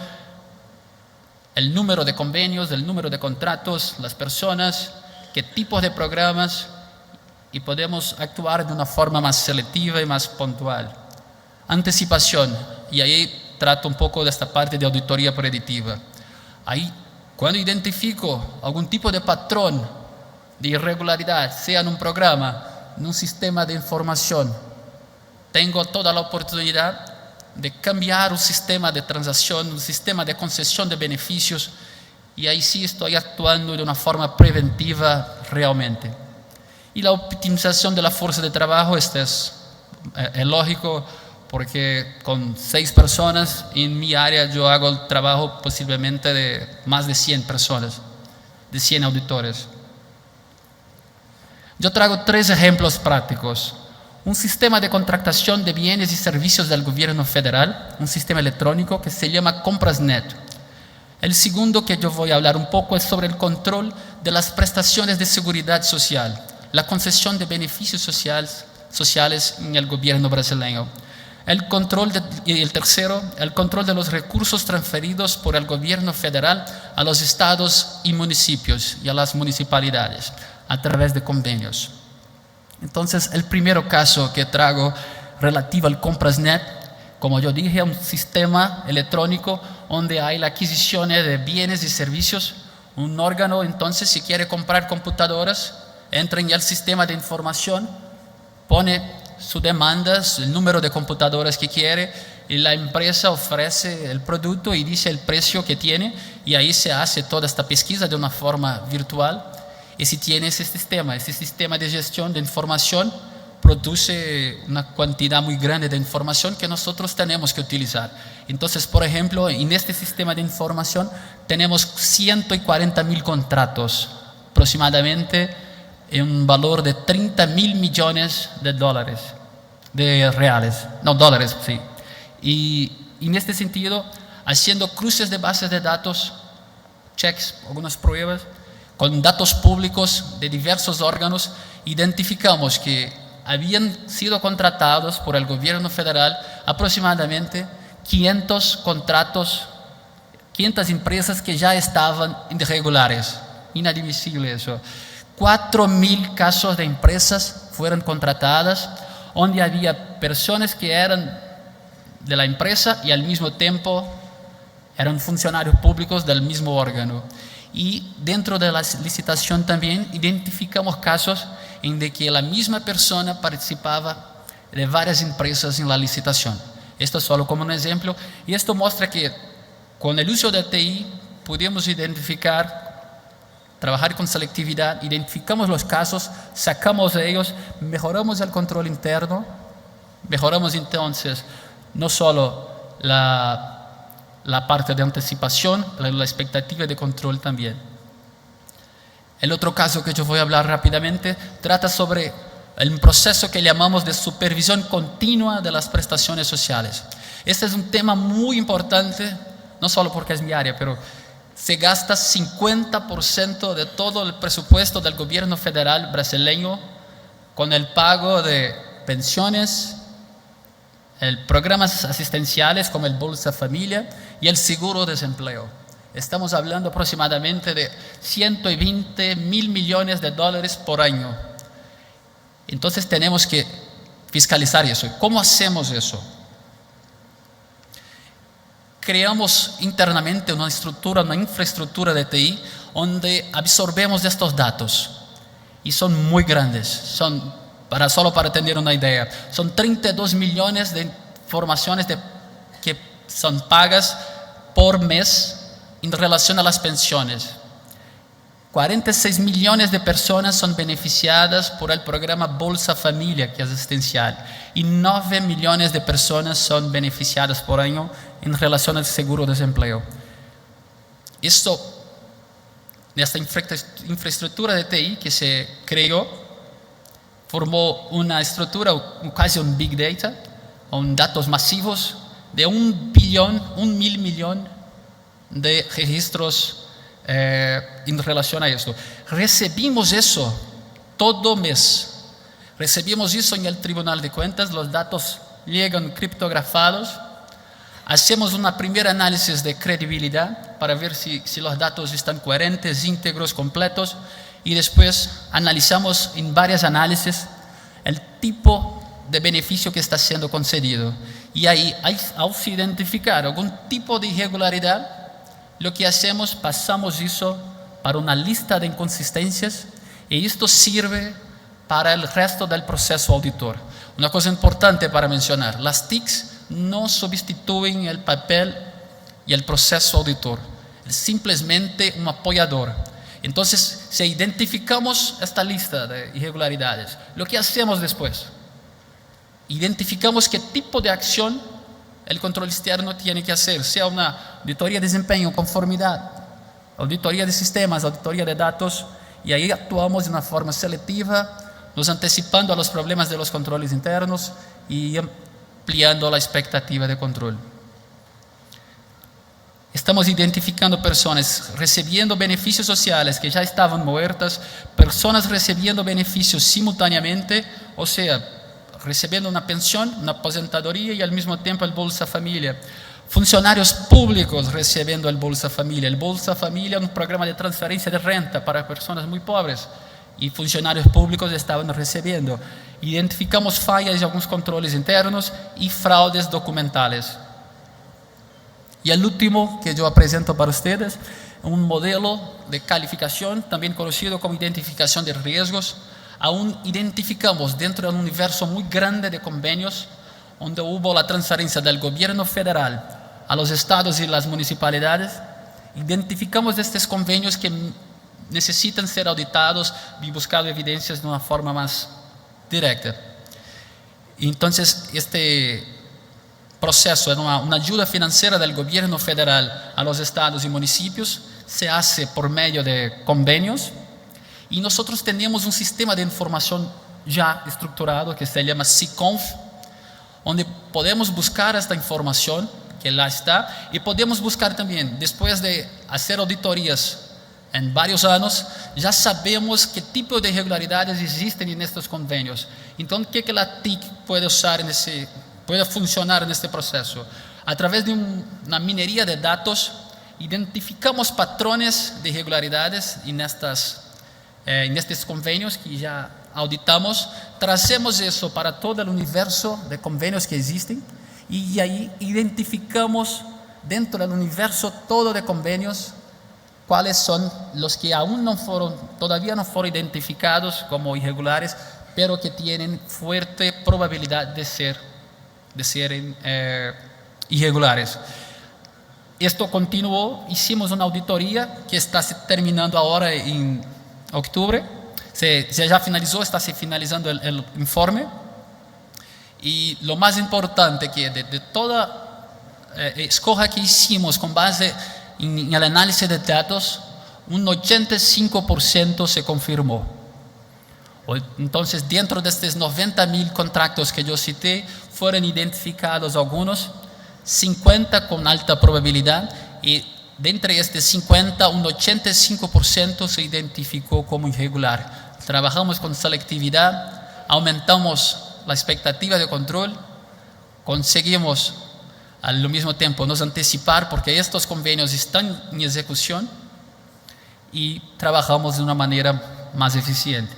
el número de convenios, el número de contratos, las personas, qué tipos de programas, y podemos actuar de una forma más selectiva y más puntual. Anticipación, y ahí trato un poco de esta parte de auditoría predictiva. Ahí Cuando identifico algún tipo de patrón de irregularidad, sea en un programa, en un sistema de información, tengo toda la oportunidad de cambiar un sistema de transacción, un sistema de concesión de beneficios, y ahí sí estoy actuando de una forma preventiva realmente. Y la optimización de la fuerza de trabajo, esto es lógico, porque con 6 personas en mi área yo hago el trabajo posiblemente de más de 100 personas, de 100 auditores. Yo traigo 3 ejemplos prácticos. Un sistema de contratación de bienes y servicios del gobierno federal, un sistema electrónico que se llama Comprasnet. El segundo que yo voy a hablar un poco es sobre el control de las prestaciones de seguridad social, la concesión de beneficios sociales en el gobierno brasileño. Y el tercero, el control de los recursos transferidos por el gobierno federal a los estados y municipios y a las municipalidades a través de convenios. Entonces, el primer caso que traigo relativo al Comprasnet, como yo dije, un sistema electrónico donde hay la adquisición de bienes y servicios. Un órgano, entonces, si quiere comprar computadoras, entra en el sistema de información, pone sus demandas, el número de computadoras que quiere, y la empresa ofrece el producto y dice el precio que tiene, y ahí se hace toda esta pesquisa de una forma virtual. Y si tiene ese sistema de gestión de información, produce una cantidad muy grande de información que nosotros tenemos que utilizar. Entonces, por ejemplo, en este sistema de información tenemos 140.000 contratos, aproximadamente en un valor de 30.000 millones de dólares, dólares, sí. Y en este sentido, haciendo cruces de bases de datos, checks, algunas pruebas, con datos públicos de diversos órganos, identificamos que habían sido contratados por el gobierno federal aproximadamente 500 contratos, 500 empresas que ya estaban irregulares. Inadmisible eso. 4.000 casos de empresas fueron contratadas, donde había personas que eran de la empresa y al mismo tiempo eran funcionarios públicos del mismo órgano. Y dentro de la licitación también identificamos casos en de que la misma persona participaba de varias empresas en la licitación. Esto solo como un ejemplo, y esto muestra que con el uso de TI podemos identificar, trabajar con selectividad, identificamos los casos, sacamos de ellos, mejoramos el control interno, mejoramos entonces no solo la parte de anticipación, la expectativa de control también. El otro caso que yo voy a hablar rápidamente trata sobre el proceso que llamamos de supervisión continua de las prestaciones sociales. Este es un tema muy importante, no solo porque es mi área, pero se gasta 50% de todo el presupuesto del gobierno federal brasileño con el pago de pensiones, programas asistenciales como el Bolsa Familia y el seguro de desempleo. Estamos hablando aproximadamente de 120.000 millones de dólares por año. Entonces tenemos que fiscalizar eso. ¿Cómo hacemos eso? Creamos internamente una infraestructura de TI donde absorbemos estos datos. Y son muy grandes. Solo para tener una idea, son 32 millones de informaciones que son pagas por mes en relación a las pensiones. 46 millones de personas son beneficiadas por el programa Bolsa Familia, que es asistencial, y 9 millones de personas son beneficiadas por año en relación al seguro de desempleo. Esta infraestructura de TI que se creó formó una estructura, casi un Big Data, con datos masivos de 1.000 millón de registros en relación a esto. Recibimos eso todo mes. Recibimos eso en el Tribunal de Cuentas, los datos llegan criptografados. Hacemos una primera análisis de credibilidad para ver si los datos están coherentes, íntegros, completos. Y después analizamos en varios análisis el tipo de beneficio que está siendo concedido. Y ahí, al identificar algún tipo de irregularidad, lo que hacemos, pasamos eso para una lista de inconsistencias y esto sirve para el resto del proceso auditor. Una cosa importante para mencionar, las TICs no sustituyen el papel y el proceso auditor, es simplemente un apoyador. Entonces, si identificamos esta lista de irregularidades, lo que hacemos después, identificamos qué tipo de acción el control externo tiene que hacer, sea una auditoría de desempeño, conformidad, auditoría de sistemas, auditoría de datos, y ahí actuamos de una forma selectiva, nos anticipando a los problemas de los controles internos y ampliando la expectativa de control. Estamos identificando personas recibiendo beneficios sociales que ya estaban muertas, personas recibiendo beneficios simultáneamente, o sea, recibiendo una pensión, una aposentadoría y al mismo tiempo el Bolsa Familia. Funcionarios públicos recibiendo el Bolsa Familia. El Bolsa Familia es un programa de transferencia de renta para personas muy pobres y funcionarios públicos estaban recibiendo. Identificamos fallas de algunos controles internos y fraudes documentales. Y el último que yo presento para ustedes, un modelo de calificación, también conocido como identificación de riesgos. Aún identificamos dentro de un universo muy grande de convenios, donde hubo la transferencia del gobierno federal a los estados y las municipalidades, identificamos estos convenios que necesitan ser auditados y buscar evidencias de una forma más directa. Entonces, este proceso de una ayuda financiera del gobierno federal a los estados y municipios se hace por medio de convenios y nosotros tenemos un sistema de información ya estructurado que se llama SICONF, donde podemos buscar esta información que lá está y podemos buscar también, después de hacer auditorías en varios años, ya sabemos qué tipo de irregularidades existen en estos convenios. Entonces, ¿qué la TIC puede usar puede funcionar en este proceso? A través de una minería de datos, identificamos patrones de irregularidades en estos convenios que ya auditamos, trazemos eso para todo el universo de convenios que existen y ahí identificamos dentro del universo todo de convenios cuáles son los que aún todavía no fueron identificados como irregulares, pero que tienen fuerte probabilidad de ser irregulares. Esto continuó, hicimos una auditoría que está terminando ahora en octubre, se ya finalizó, está se finalizando el informe, y lo más importante que de toda escoja que hicimos con base en el análisis de datos, un 85% se confirmó. Entonces, dentro de estos 90.000 contratos que yo cité, fueron identificados algunos, 50 con alta probabilidad, y de entre estos 50, un 85% se identificó como irregular. Trabajamos con selectividad, aumentamos la expectativa de control, conseguimos al mismo tiempo nos anticipar porque estos convenios están en ejecución y trabajamos de una manera más eficiente.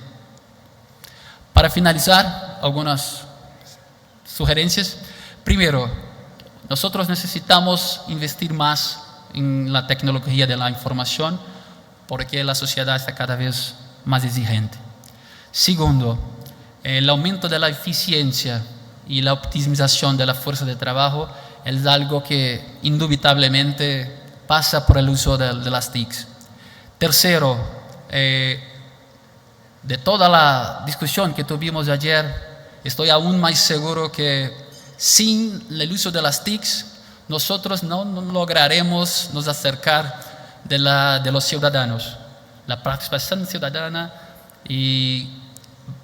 Para finalizar, algunas sugerencias. Primero, nosotros necesitamos investir más en la tecnología de la información porque la sociedad está cada vez más exigente. Segundo, el aumento de la eficiencia y la optimización de la fuerza de trabajo es algo que indubitablemente pasa por el uso de las TICs. Tercero, de toda la discusión que tuvimos ayer, estoy aún más seguro que sin el uso de las TICs, nosotros no lograremos nos acercar de los ciudadanos. La participación ciudadana y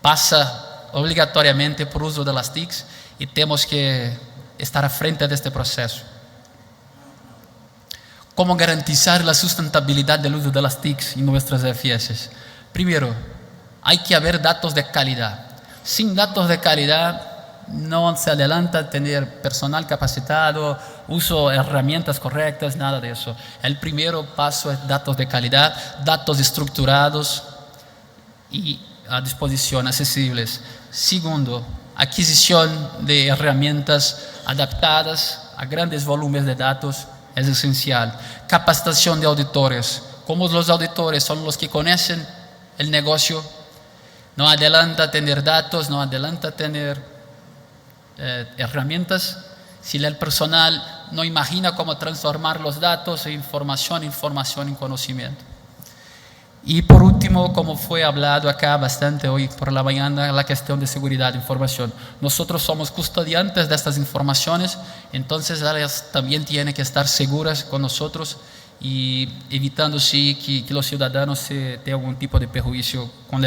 pasa obligatoriamente por uso de las TICs y tenemos que estar a frente de este proceso. ¿Cómo garantizar la sustentabilidad del uso de las TICs en nuestras FS? Primero, hay que haber datos de calidad. Sin datos de calidad no se adelanta tener personal capacitado, uso de herramientas correctas, nada de eso. El primero paso es datos de calidad, datos estructurados y a disposición, accesibles. Segundo, adquisición de herramientas adaptadas a grandes volúmenes de datos. es esencial. Capacitación de auditores. Como los auditores son los que conocen el negocio, no adelanta tener datos, no adelanta tener herramientas si el personal no imagina cómo transformar los datos en información en conocimiento. Y por último, como fue hablado acá bastante hoy por la mañana, la cuestión de seguridad de información. Nosotros somos custodiantes de estas informaciones, entonces ellas también tienen que estar seguras con nosotros y evitando sí que los ciudadanos tengan algún tipo de perjuicio con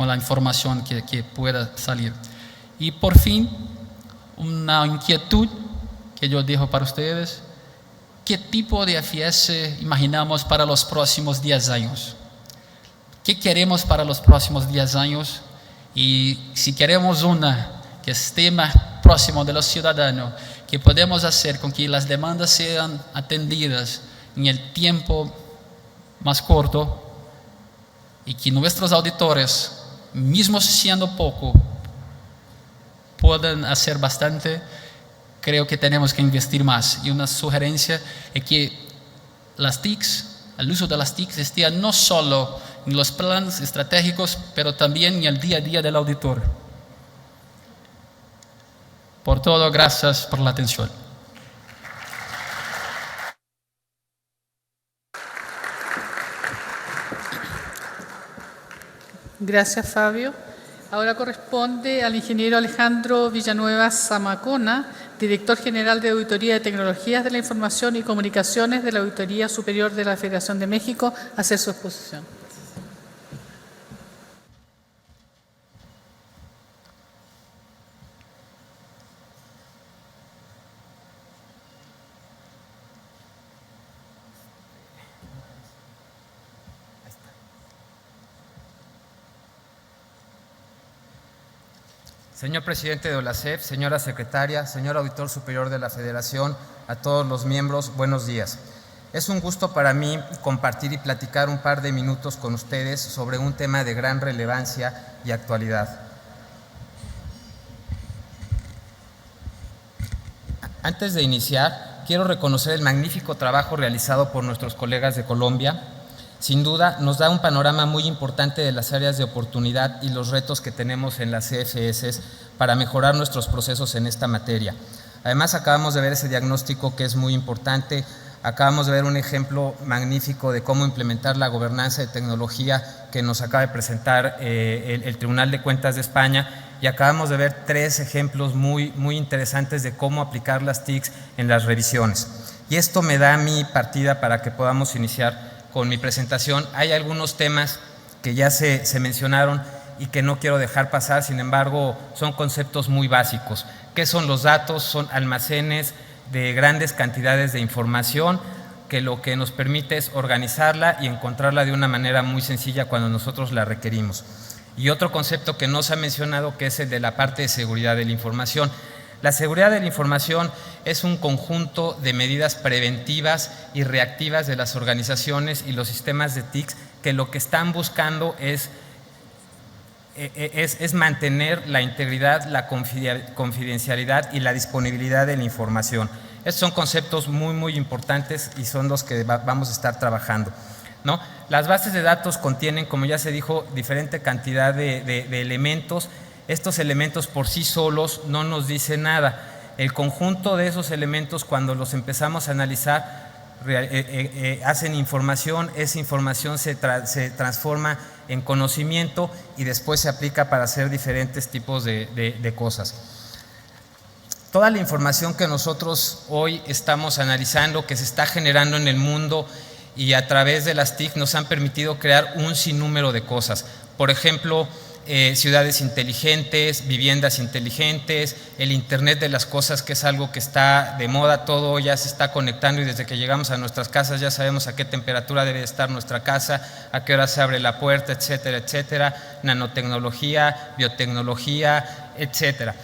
la información que pueda salir. Y por fin, una inquietud que yo dejo para ustedes. ¿Qué tipo de AFS imaginamos para los próximos 10 años? ¿Qué queremos para los próximos 10 años? Y si queremos una que esté más próximo de los ciudadanos, que podemos hacer con que las demandas sean atendidas en el tiempo más corto y que nuestros auditores, mismo siendo poco, puedan hacer bastante, creo que tenemos que investir más. Y una sugerencia es que las TICs, el uso de las TICs esté no solo en los planes estratégicos, pero también en el día a día del auditor. Por todo, gracias por la atención. Gracias, Fabio. Ahora corresponde al ingeniero Alejandro Villanueva Zamacona, director general de Auditoría de Tecnologías de la Información y Comunicaciones de la Auditoría Superior de la Federación de México, hacer su exposición. Señor presidente de OLACEF, señora secretaria, señor auditor superior de la Federación, a todos los miembros, buenos días. Es un gusto para mí compartir y platicar un par de minutos con ustedes sobre un tema de gran relevancia y actualidad. Antes de iniciar, quiero reconocer el magnífico trabajo realizado por nuestros colegas de Colombia. Sin duda, nos da un panorama muy importante de las áreas de oportunidad y los retos que tenemos en las CFS para mejorar nuestros procesos en esta materia. Además, acabamos de ver ese diagnóstico que es muy importante. Acabamos de ver un ejemplo magnífico de cómo implementar la gobernanza de tecnología que nos acaba de presentar el Tribunal de Cuentas de España, y acabamos de ver 3 ejemplos muy interesantes de cómo aplicar las TICs en las revisiones. Y esto me da mi partida para que podamos iniciar con mi presentación. Hay algunos temas que ya se mencionaron y que no quiero dejar pasar, sin embargo, son conceptos muy básicos. ¿Qué son los datos? Son almacenes de grandes cantidades de información que lo que nos permite es organizarla y encontrarla de una manera muy sencilla cuando nosotros la requerimos. Y otro concepto que no se ha mencionado, que es el de la parte de seguridad de la información. La seguridad de la información es un conjunto de medidas preventivas y reactivas de las organizaciones y los sistemas de TICs que lo que están buscando es mantener la integridad, la confidencialidad y la disponibilidad de la información. Estos son conceptos muy importantes y son los que vamos a estar trabajando, ¿no? Las bases de datos contienen, como ya se dijo, diferente cantidad de elementos. Estos elementos por sí solos no nos dicen nada. El conjunto de esos elementos, cuando los empezamos a analizar, hacen información. Esa información se transforma en conocimiento y después se aplica para hacer diferentes tipos de cosas. Toda la información que nosotros hoy estamos analizando, que se está generando en el mundo y a través de las TIC, nos han permitido crear un sinnúmero de cosas. Por ejemplo, ciudades inteligentes, viviendas inteligentes, el Internet de las cosas, que es algo que está de moda, todo ya se está conectando y desde que llegamos a nuestras casas ya sabemos a qué temperatura debe estar nuestra casa, a qué hora se abre la puerta, etcétera, etcétera, nanotecnología, biotecnología, etcétera.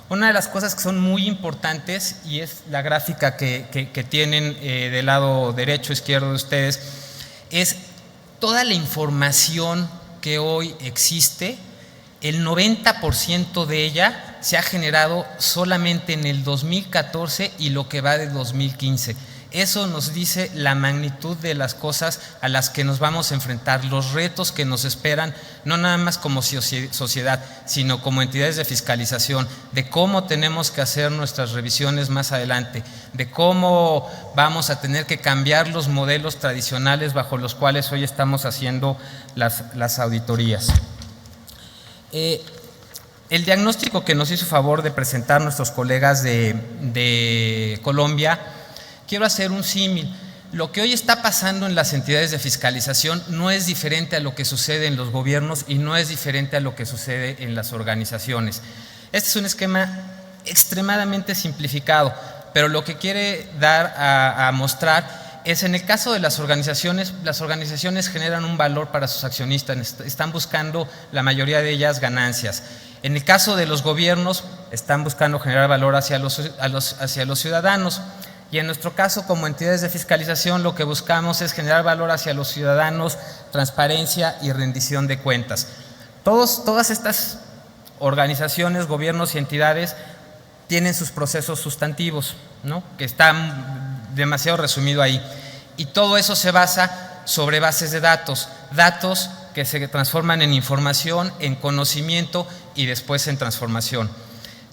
Una de las cosas que son muy importantes, y es la gráfica que tienen del lado derecho, izquierdo de ustedes, es toda la información que hoy existe. El 90% de ella se ha generado solamente en el 2014 y lo que va de 2015. Eso nos dice la magnitud de las cosas a las que nos vamos a enfrentar, los retos que nos esperan, no nada más como sociedad, sino como entidades de fiscalización, de cómo tenemos que hacer nuestras revisiones más adelante, de cómo vamos a tener que cambiar los modelos tradicionales bajo los cuales hoy estamos haciendo las auditorías. El diagnóstico que nos hizo favor de presentar nuestros colegas de Colombia, quiero hacer un símil. Lo que hoy está pasando en las entidades de fiscalización no es diferente a lo que sucede en los gobiernos y no es diferente a lo que sucede en las organizaciones. Este es un esquema extremadamente simplificado, pero lo que quiere dar a mostrar es, en el caso de las organizaciones generan un valor para sus accionistas, están buscando la mayoría de ellas ganancias. En el caso de los gobiernos, están buscando generar valor hacia los ciudadanos. Y en nuestro caso, como entidades de fiscalización, lo que buscamos es generar valor hacia los ciudadanos, transparencia y rendición de cuentas. Todas estas organizaciones, gobiernos y entidades tienen sus procesos sustantivos, ¿no?, que están demasiado resumido ahí. Y todo eso se basa sobre bases de datos que se transforman en información, en conocimiento y después en transformación.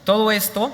Todo esto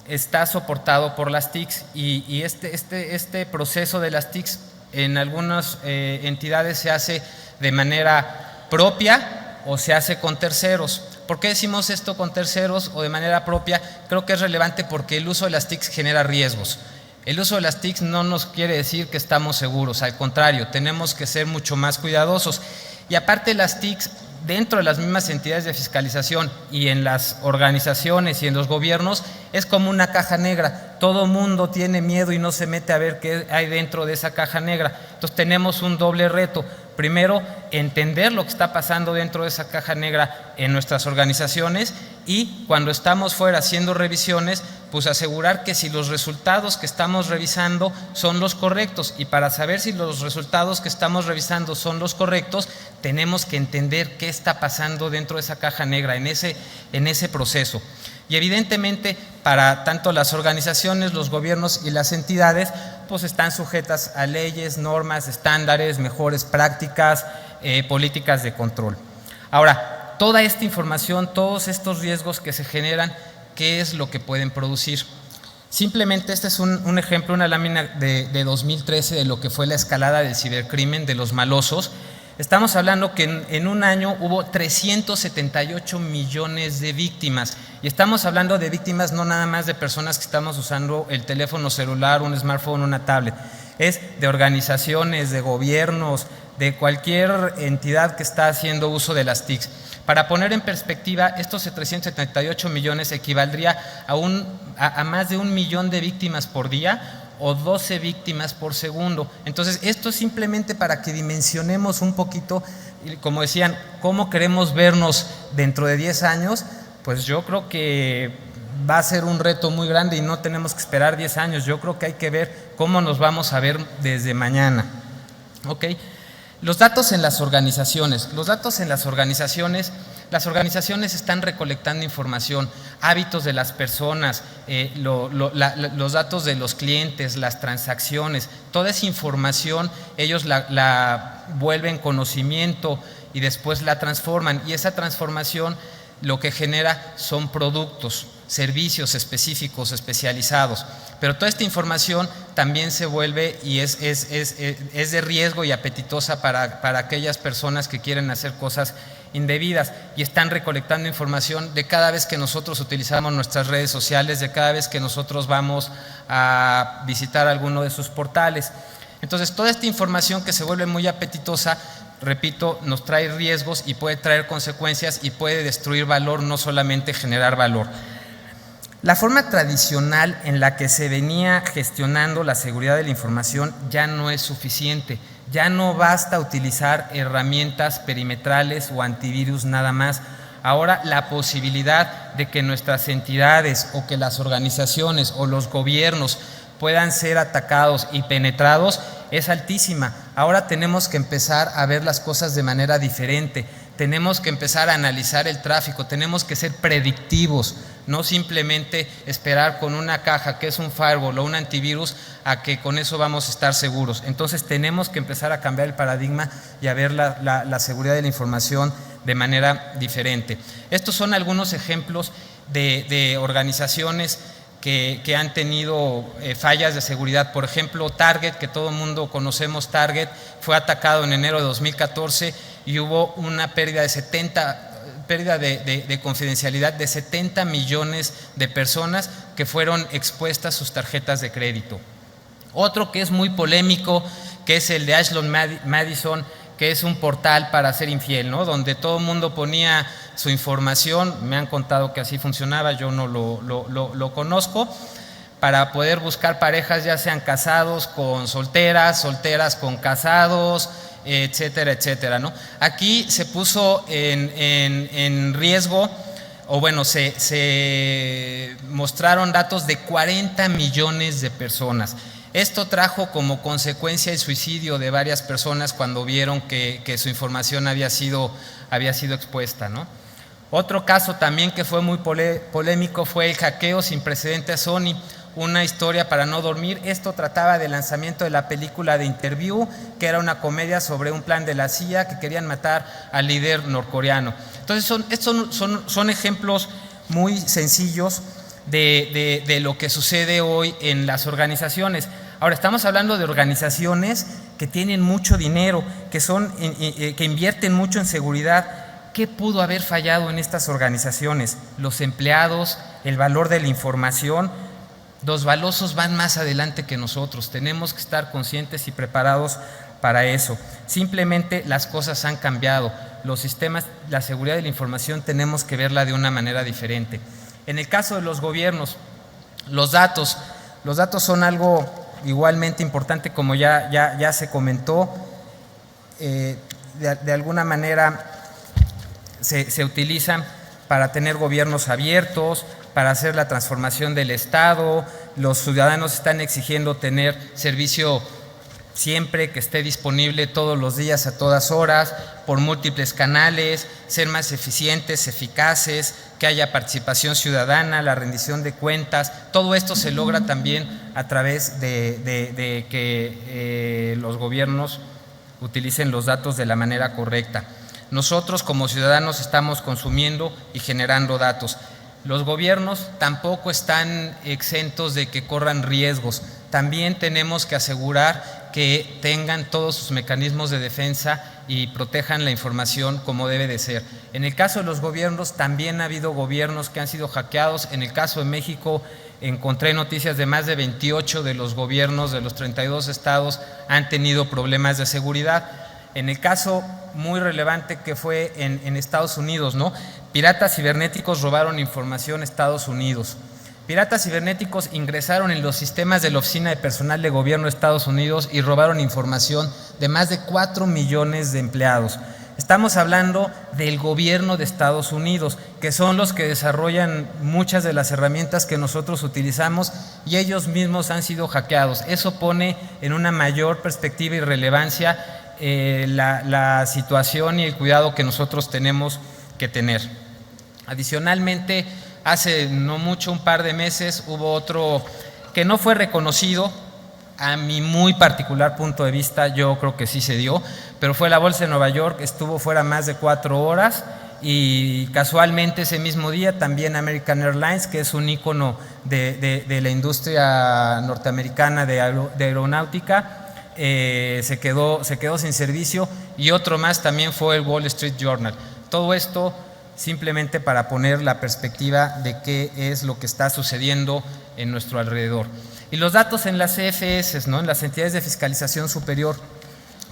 está soportado por las TICs y este proceso de las TICs en algunas entidades se hace de manera propia o se hace con terceros. ¿Por qué decimos esto con terceros o de manera propia? Creo que es relevante porque el uso de las TICs genera riesgos. El uso de las TICs no nos quiere decir que estamos seguros, al contrario, tenemos que ser mucho más cuidadosos. Y aparte, las TICs dentro de las mismas entidades de fiscalización y en las organizaciones y en los gobiernos es como una caja negra. Todo mundo tiene miedo y no se mete a ver qué hay dentro de esa caja negra. Entonces tenemos un doble reto. Primero, entender lo que está pasando dentro de esa caja negra en nuestras organizaciones, y cuando estamos fuera haciendo revisiones, pues asegurar que si los resultados que estamos revisando son los correctos, y para saber si los resultados que estamos revisando son los correctos, tenemos que entender qué está pasando dentro de esa caja negra, en ese proceso. Y evidentemente, para tanto las organizaciones, los gobiernos y las entidades, pues están sujetas a leyes, normas, estándares, mejores prácticas, políticas de control. Ahora, toda esta información, todos estos riesgos que se generan, ¿qué es lo que pueden producir? Simplemente este es un ejemplo, una lámina de 2013 de lo que fue la escalada del cibercrimen, de los malosos. Estamos hablando que en un año hubo 378 millones de víctimas, y estamos hablando de víctimas no nada más de personas que estamos usando el teléfono celular, un smartphone, una tablet, es de organizaciones, de gobiernos, de cualquier entidad que está haciendo uso de las TICs. Para poner en perspectiva, estos 378 millones equivaldría a más de 1 millón de víctimas por día, o 12 víctimas por segundo. Entonces, esto es simplemente para que dimensionemos un poquito, como decían, cómo queremos vernos dentro de 10 años, pues yo creo que va a ser un reto muy grande y no tenemos que esperar 10 años. Yo creo que hay que ver cómo nos vamos a ver desde mañana. ¿Ok? Los datos en las organizaciones. Las organizaciones están recolectando información, hábitos de las personas, los datos de los clientes, las transacciones, toda esa información ellos la vuelven conocimiento y después la transforman, y esa transformación lo que genera son productos, servicios específicos, especializados. Pero toda esta información también se vuelve y es de riesgo y apetitosa para aquellas personas que quieren hacer cosas indebidas, y están recolectando información de cada vez que nosotros utilizamos nuestras redes sociales, de cada vez que nosotros vamos a visitar alguno de sus portales. Entonces, toda esta información que se vuelve muy apetitosa, repito, nos trae riesgos y puede traer consecuencias y puede destruir valor, no solamente generar valor. La forma tradicional en la que se venía gestionando la seguridad de la información ya no es suficiente. Ya no basta utilizar herramientas perimetrales o antivirus nada más. Ahora la posibilidad de que nuestras entidades o que las organizaciones o los gobiernos puedan ser atacados y penetrados es altísima. Ahora tenemos que empezar a ver las cosas de manera diferente. Tenemos que empezar a analizar el tráfico, tenemos que ser predictivos, no simplemente esperar con una caja que es un firewall o un antivirus a que con eso vamos a estar seguros. Entonces tenemos que empezar a cambiar el paradigma y a ver la seguridad de la información de manera diferente. Estos son algunos ejemplos de organizaciones que han tenido fallas de seguridad. Por ejemplo, Target, que todo el mundo conocemos Target, fue atacado en enero de 2014 y hubo una pérdida de confidencialidad de 70 millones de personas que fueron expuestas a sus tarjetas de crédito. Otro que es muy polémico, que es el de Ashland Madison, que es un portal para ser infiel, ¿no? Donde todo el mundo ponía su información, me han contado que así funcionaba, yo no lo conozco, para poder buscar parejas, ya sean casados con solteras, solteras con casados, etcétera, etcétera, ¿no? Aquí se puso en riesgo, o bueno, se mostraron datos de 40 millones de personas. Esto trajo como consecuencia el suicidio de varias personas cuando vieron que su información había sido expuesta, ¿no? Otro caso también que fue muy polémico fue el hackeo sin precedente a Sony, una historia para no dormir. Esto trataba del lanzamiento de la película de Interview, que era una comedia sobre un plan de la CIA que querían matar al líder norcoreano. Entonces son ejemplos muy sencillos de lo que sucede hoy en las organizaciones. Ahora, estamos hablando de organizaciones que tienen mucho dinero, que invierten mucho en seguridad. ¿Qué pudo haber fallado en estas organizaciones? Los empleados, el valor de la información. Los balosos van más adelante que nosotros, tenemos que estar conscientes y preparados para eso. Simplemente las cosas han cambiado, los sistemas, la seguridad de la información tenemos que verla de una manera diferente. En el caso de los gobiernos, los datos son algo igualmente importante, como ya se comentó. De alguna manera se utilizan para tener gobiernos abiertos, para hacer la transformación del Estado. Los ciudadanos están exigiendo tener servicio siempre, que esté disponible todos los días, a todas horas, por múltiples canales, ser más eficientes, eficaces, que haya participación ciudadana, la rendición de cuentas. Todo esto se logra también a través de que los gobiernos utilicen los datos de la manera correcta. Nosotros como ciudadanos estamos consumiendo y generando datos. Los gobiernos tampoco están exentos de que corran riesgos. También tenemos que asegurar que tengan todos sus mecanismos de defensa y protejan la información como debe de ser. En el caso de los gobiernos, también ha habido gobiernos que han sido hackeados. En el caso de México, encontré noticias de más de 28 de los gobiernos de los 32 estados han tenido problemas de seguridad. En el caso muy relevante que fue en Estados Unidos, ¿no? Piratas cibernéticos robaron información a Estados Unidos. Piratas cibernéticos ingresaron en los sistemas de la Oficina de Personal de Gobierno de Estados Unidos y robaron información de más de 4 millones de empleados. Estamos hablando del gobierno de Estados Unidos, que son los que desarrollan muchas de las herramientas que nosotros utilizamos, y ellos mismos han sido hackeados. Eso pone en una mayor perspectiva y relevancia la situación y el cuidado que nosotros tenemos que tener. Adicionalmente, hace no mucho, un par de meses, hubo otro que no fue reconocido. A mi muy particular punto de vista, yo creo que sí se dio, pero fue la Bolsa de Nueva York, estuvo fuera más de 4 horas y casualmente ese mismo día también American Airlines, que es un ícono de la industria norteamericana de aeronáutica, se quedó sin servicio, y otro más también fue el Wall Street Journal. Todo esto simplemente para poner la perspectiva de qué es lo que está sucediendo en nuestro alrededor. Y los datos en las CFS, ¿no? En las entidades de fiscalización superior,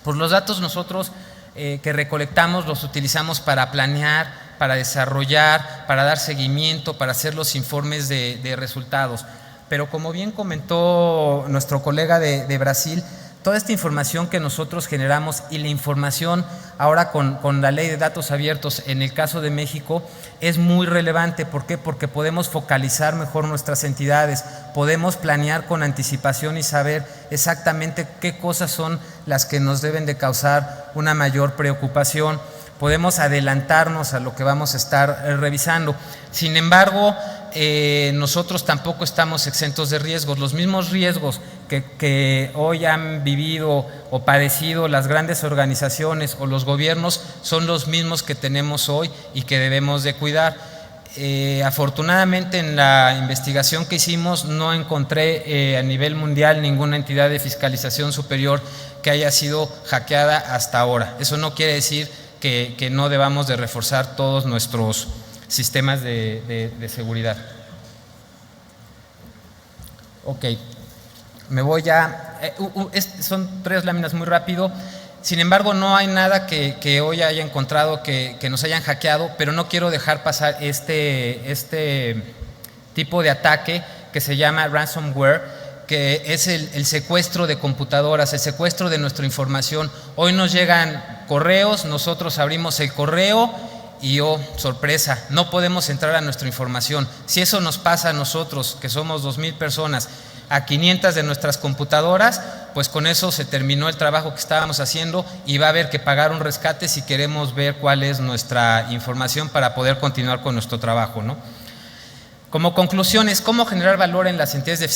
pues los datos nosotros que recolectamos los utilizamos para planear, para desarrollar, para dar seguimiento, para hacer los informes de resultados. Pero como bien comentó nuestro colega de Brasil, toda esta información que nosotros generamos y la información ahora con la ley de datos abiertos en el caso de México es muy relevante. ¿Por qué? Porque podemos focalizar mejor nuestras entidades, podemos planear con anticipación y saber exactamente qué cosas son las que nos deben de causar una mayor preocupación. Podemos adelantarnos a lo que vamos a estar revisando. Sin embargo, nosotros tampoco estamos exentos de riesgos. Los mismos riesgos que hoy han vivido o padecido las grandes organizaciones o los gobiernos son los mismos que tenemos hoy y que debemos de cuidar. Afortunadamente en la investigación que hicimos no encontré a nivel mundial ninguna entidad de fiscalización superior que haya sido hackeada hasta ahora. Eso no quiere decir que no debamos de reforzar todos nuestros sistemas de seguridad. Ok, me voy ya, son 3 láminas muy rápido. Sin embargo, no hay nada que hoy haya encontrado que nos hayan hackeado, pero no quiero dejar pasar este tipo de ataque que se llama ransomware, que es el secuestro de computadoras, el secuestro de nuestra información. Hoy nos llegan correos, nosotros abrimos el correo y sorpresa, no podemos entrar a nuestra información. Si eso nos pasa a nosotros, que somos 2,000 personas, a 500 de nuestras computadoras, pues con eso se terminó el trabajo que estábamos haciendo y va a haber que pagar un rescate si queremos ver cuál es nuestra información para poder continuar con nuestro trabajo, ¿no? Como conclusiones, ¿cómo generar valor en las entidades de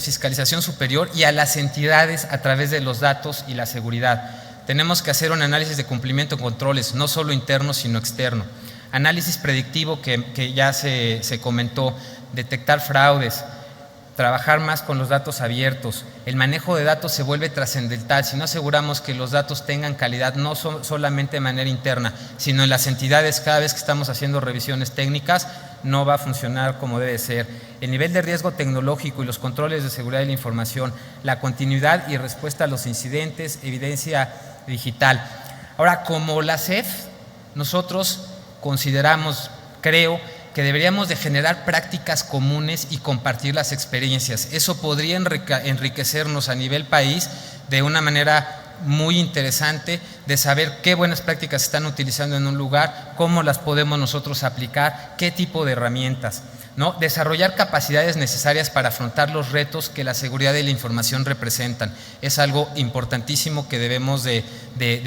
fiscalización superior y a las entidades a través de los datos y la seguridad? Tenemos que hacer un análisis de cumplimiento de controles, no solo interno, sino externo. Análisis predictivo que ya se comentó, detectar fraudes, trabajar más con los datos abiertos. El manejo de datos se vuelve trascendental si no aseguramos que los datos tengan calidad, no solamente de manera interna, sino en las entidades. Cada vez que estamos haciendo revisiones técnicas, no va a funcionar como debe ser. El nivel de riesgo tecnológico y los controles de seguridad de la información, la continuidad y respuesta a los incidentes, evidencia digital. Ahora, como la CEF, nosotros consideramos, creo, que deberíamos de generar prácticas comunes y compartir las experiencias. Eso podría enriquecernos a nivel país de una manera muy interesante, de saber qué buenas prácticas se están utilizando en un lugar, cómo las podemos nosotros aplicar, qué tipo de herramientas, ¿no? Desarrollar capacidades necesarias para afrontar los retos que la seguridad de la información representan. Es algo importantísimo que debemos de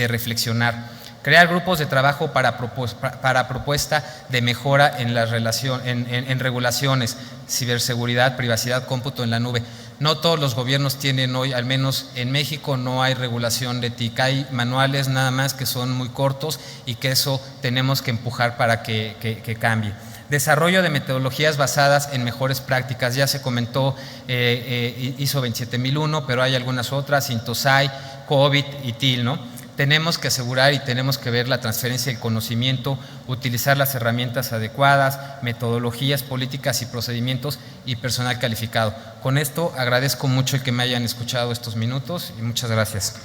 reflexionar. Crear grupos de trabajo para propuesta de mejora en regulaciones, ciberseguridad, privacidad, cómputo en la nube. No todos los gobiernos tienen hoy, al menos en México, no hay regulación de TIC. Hay manuales nada más que son muy cortos y que eso tenemos que empujar para que cambie. Desarrollo de metodologías basadas en mejores prácticas. Ya se comentó ISO 27001, pero hay algunas otras, Intosai, COVID y TIL, ¿no? Tenemos que asegurar y tenemos que ver la transferencia del conocimiento, utilizar las herramientas adecuadas, metodologías, políticas y procedimientos y personal calificado. Con esto agradezco mucho el que me hayan escuchado estos minutos y muchas gracias.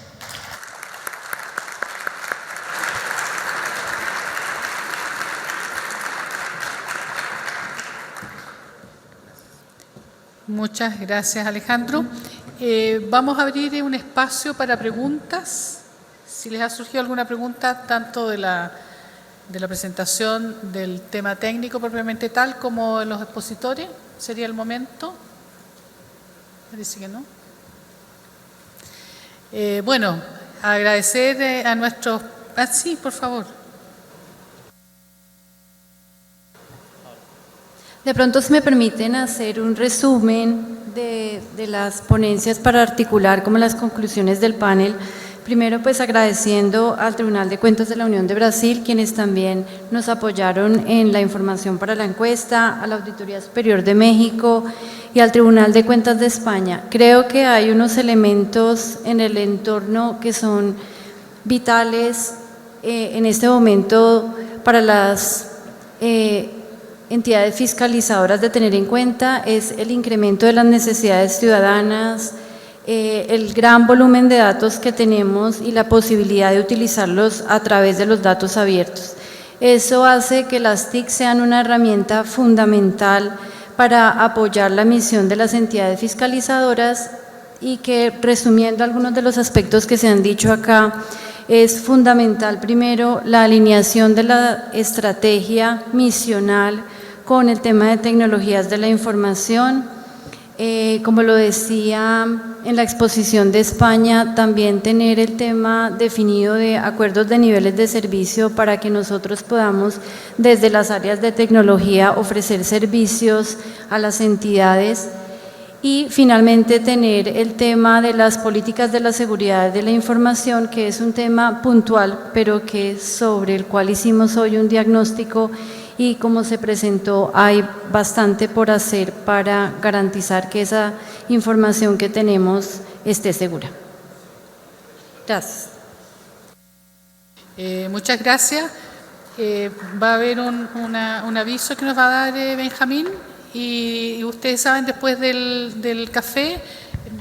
Muchas gracias, Alejandro. Vamos a abrir un espacio para preguntas. Si les ha surgido alguna pregunta, tanto de la presentación del tema técnico propiamente tal, como de los expositores, sería el momento. Parece que no. Bueno, agradecer a nuestros... sí, por favor. De pronto, si me permiten hacer un resumen de las ponencias para articular como las conclusiones del panel. Primero, pues agradeciendo al Tribunal de Cuentas de la Unión de Brasil, quienes también nos apoyaron en la información para la encuesta, a la Auditoría Superior de México y al Tribunal de Cuentas de España. Creo que hay unos elementos en el entorno que son vitales en este momento para las entidades fiscalizadoras de tener en cuenta, es el incremento de las necesidades ciudadanas, el gran volumen de datos que tenemos y la posibilidad de utilizarlos a través de los datos abiertos. Eso hace que las TIC sean una herramienta fundamental para apoyar la misión de las entidades fiscalizadoras y que, resumiendo algunos de los aspectos que se han dicho acá, es fundamental primero la alineación de la estrategia misional con el tema de tecnologías de la información, Como lo decía en la exposición de España, también tener el tema definido de acuerdos de niveles de servicio para que nosotros podamos, desde las áreas de tecnología, ofrecer servicios a las entidades. Y finalmente tener el tema de las políticas de la seguridad de la información, que es un tema puntual, pero que sobre el cual hicimos hoy un diagnóstico y como se presentó hay bastante por hacer para garantizar que esa información que tenemos esté segura. Gracias. Muchas gracias. Va a haber un aviso que nos va a dar Benjamín. Y ustedes saben, después del café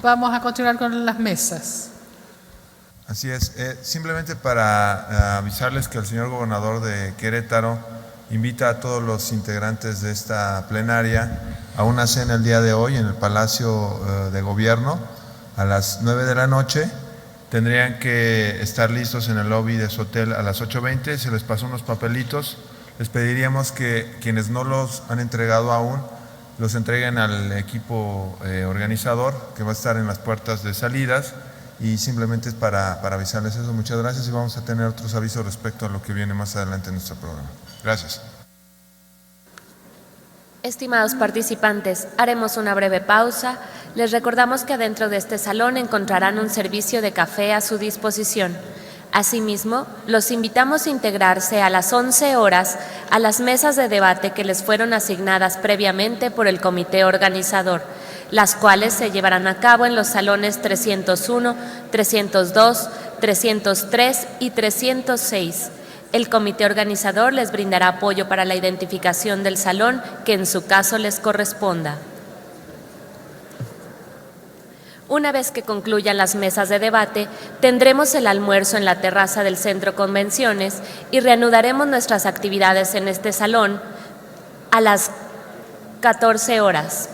vamos a continuar con las mesas. Así es. Simplemente para avisarles que el señor gobernador de Querétaro invita a todos los integrantes de esta plenaria a una cena el día de hoy en el Palacio de Gobierno a las 9 de la noche. Tendrían que estar listos en el lobby de su hotel a las 8:20. Se les pasó unos papelitos. Les pediríamos que quienes no los han entregado aún los entreguen al equipo organizador que va a estar en las puertas de salidas, y simplemente es para avisarles eso. Muchas gracias, y vamos a tener otros avisos respecto a lo que viene más adelante en nuestro programa. Gracias. Estimados participantes, haremos una breve pausa. Les recordamos que dentro de este salón encontrarán un servicio de café a su disposición. Asimismo, los invitamos a integrarse a las 11 horas a las mesas de debate que les fueron asignadas previamente por el comité organizador, las cuales se llevarán a cabo en los salones 301, 302, 303 y 306. El comité organizador les brindará apoyo para la identificación del salón que en su caso les corresponda. Una vez que concluyan las mesas de debate, tendremos el almuerzo en la terraza del Centro Convenciones y reanudaremos nuestras actividades en este salón a las 14 horas.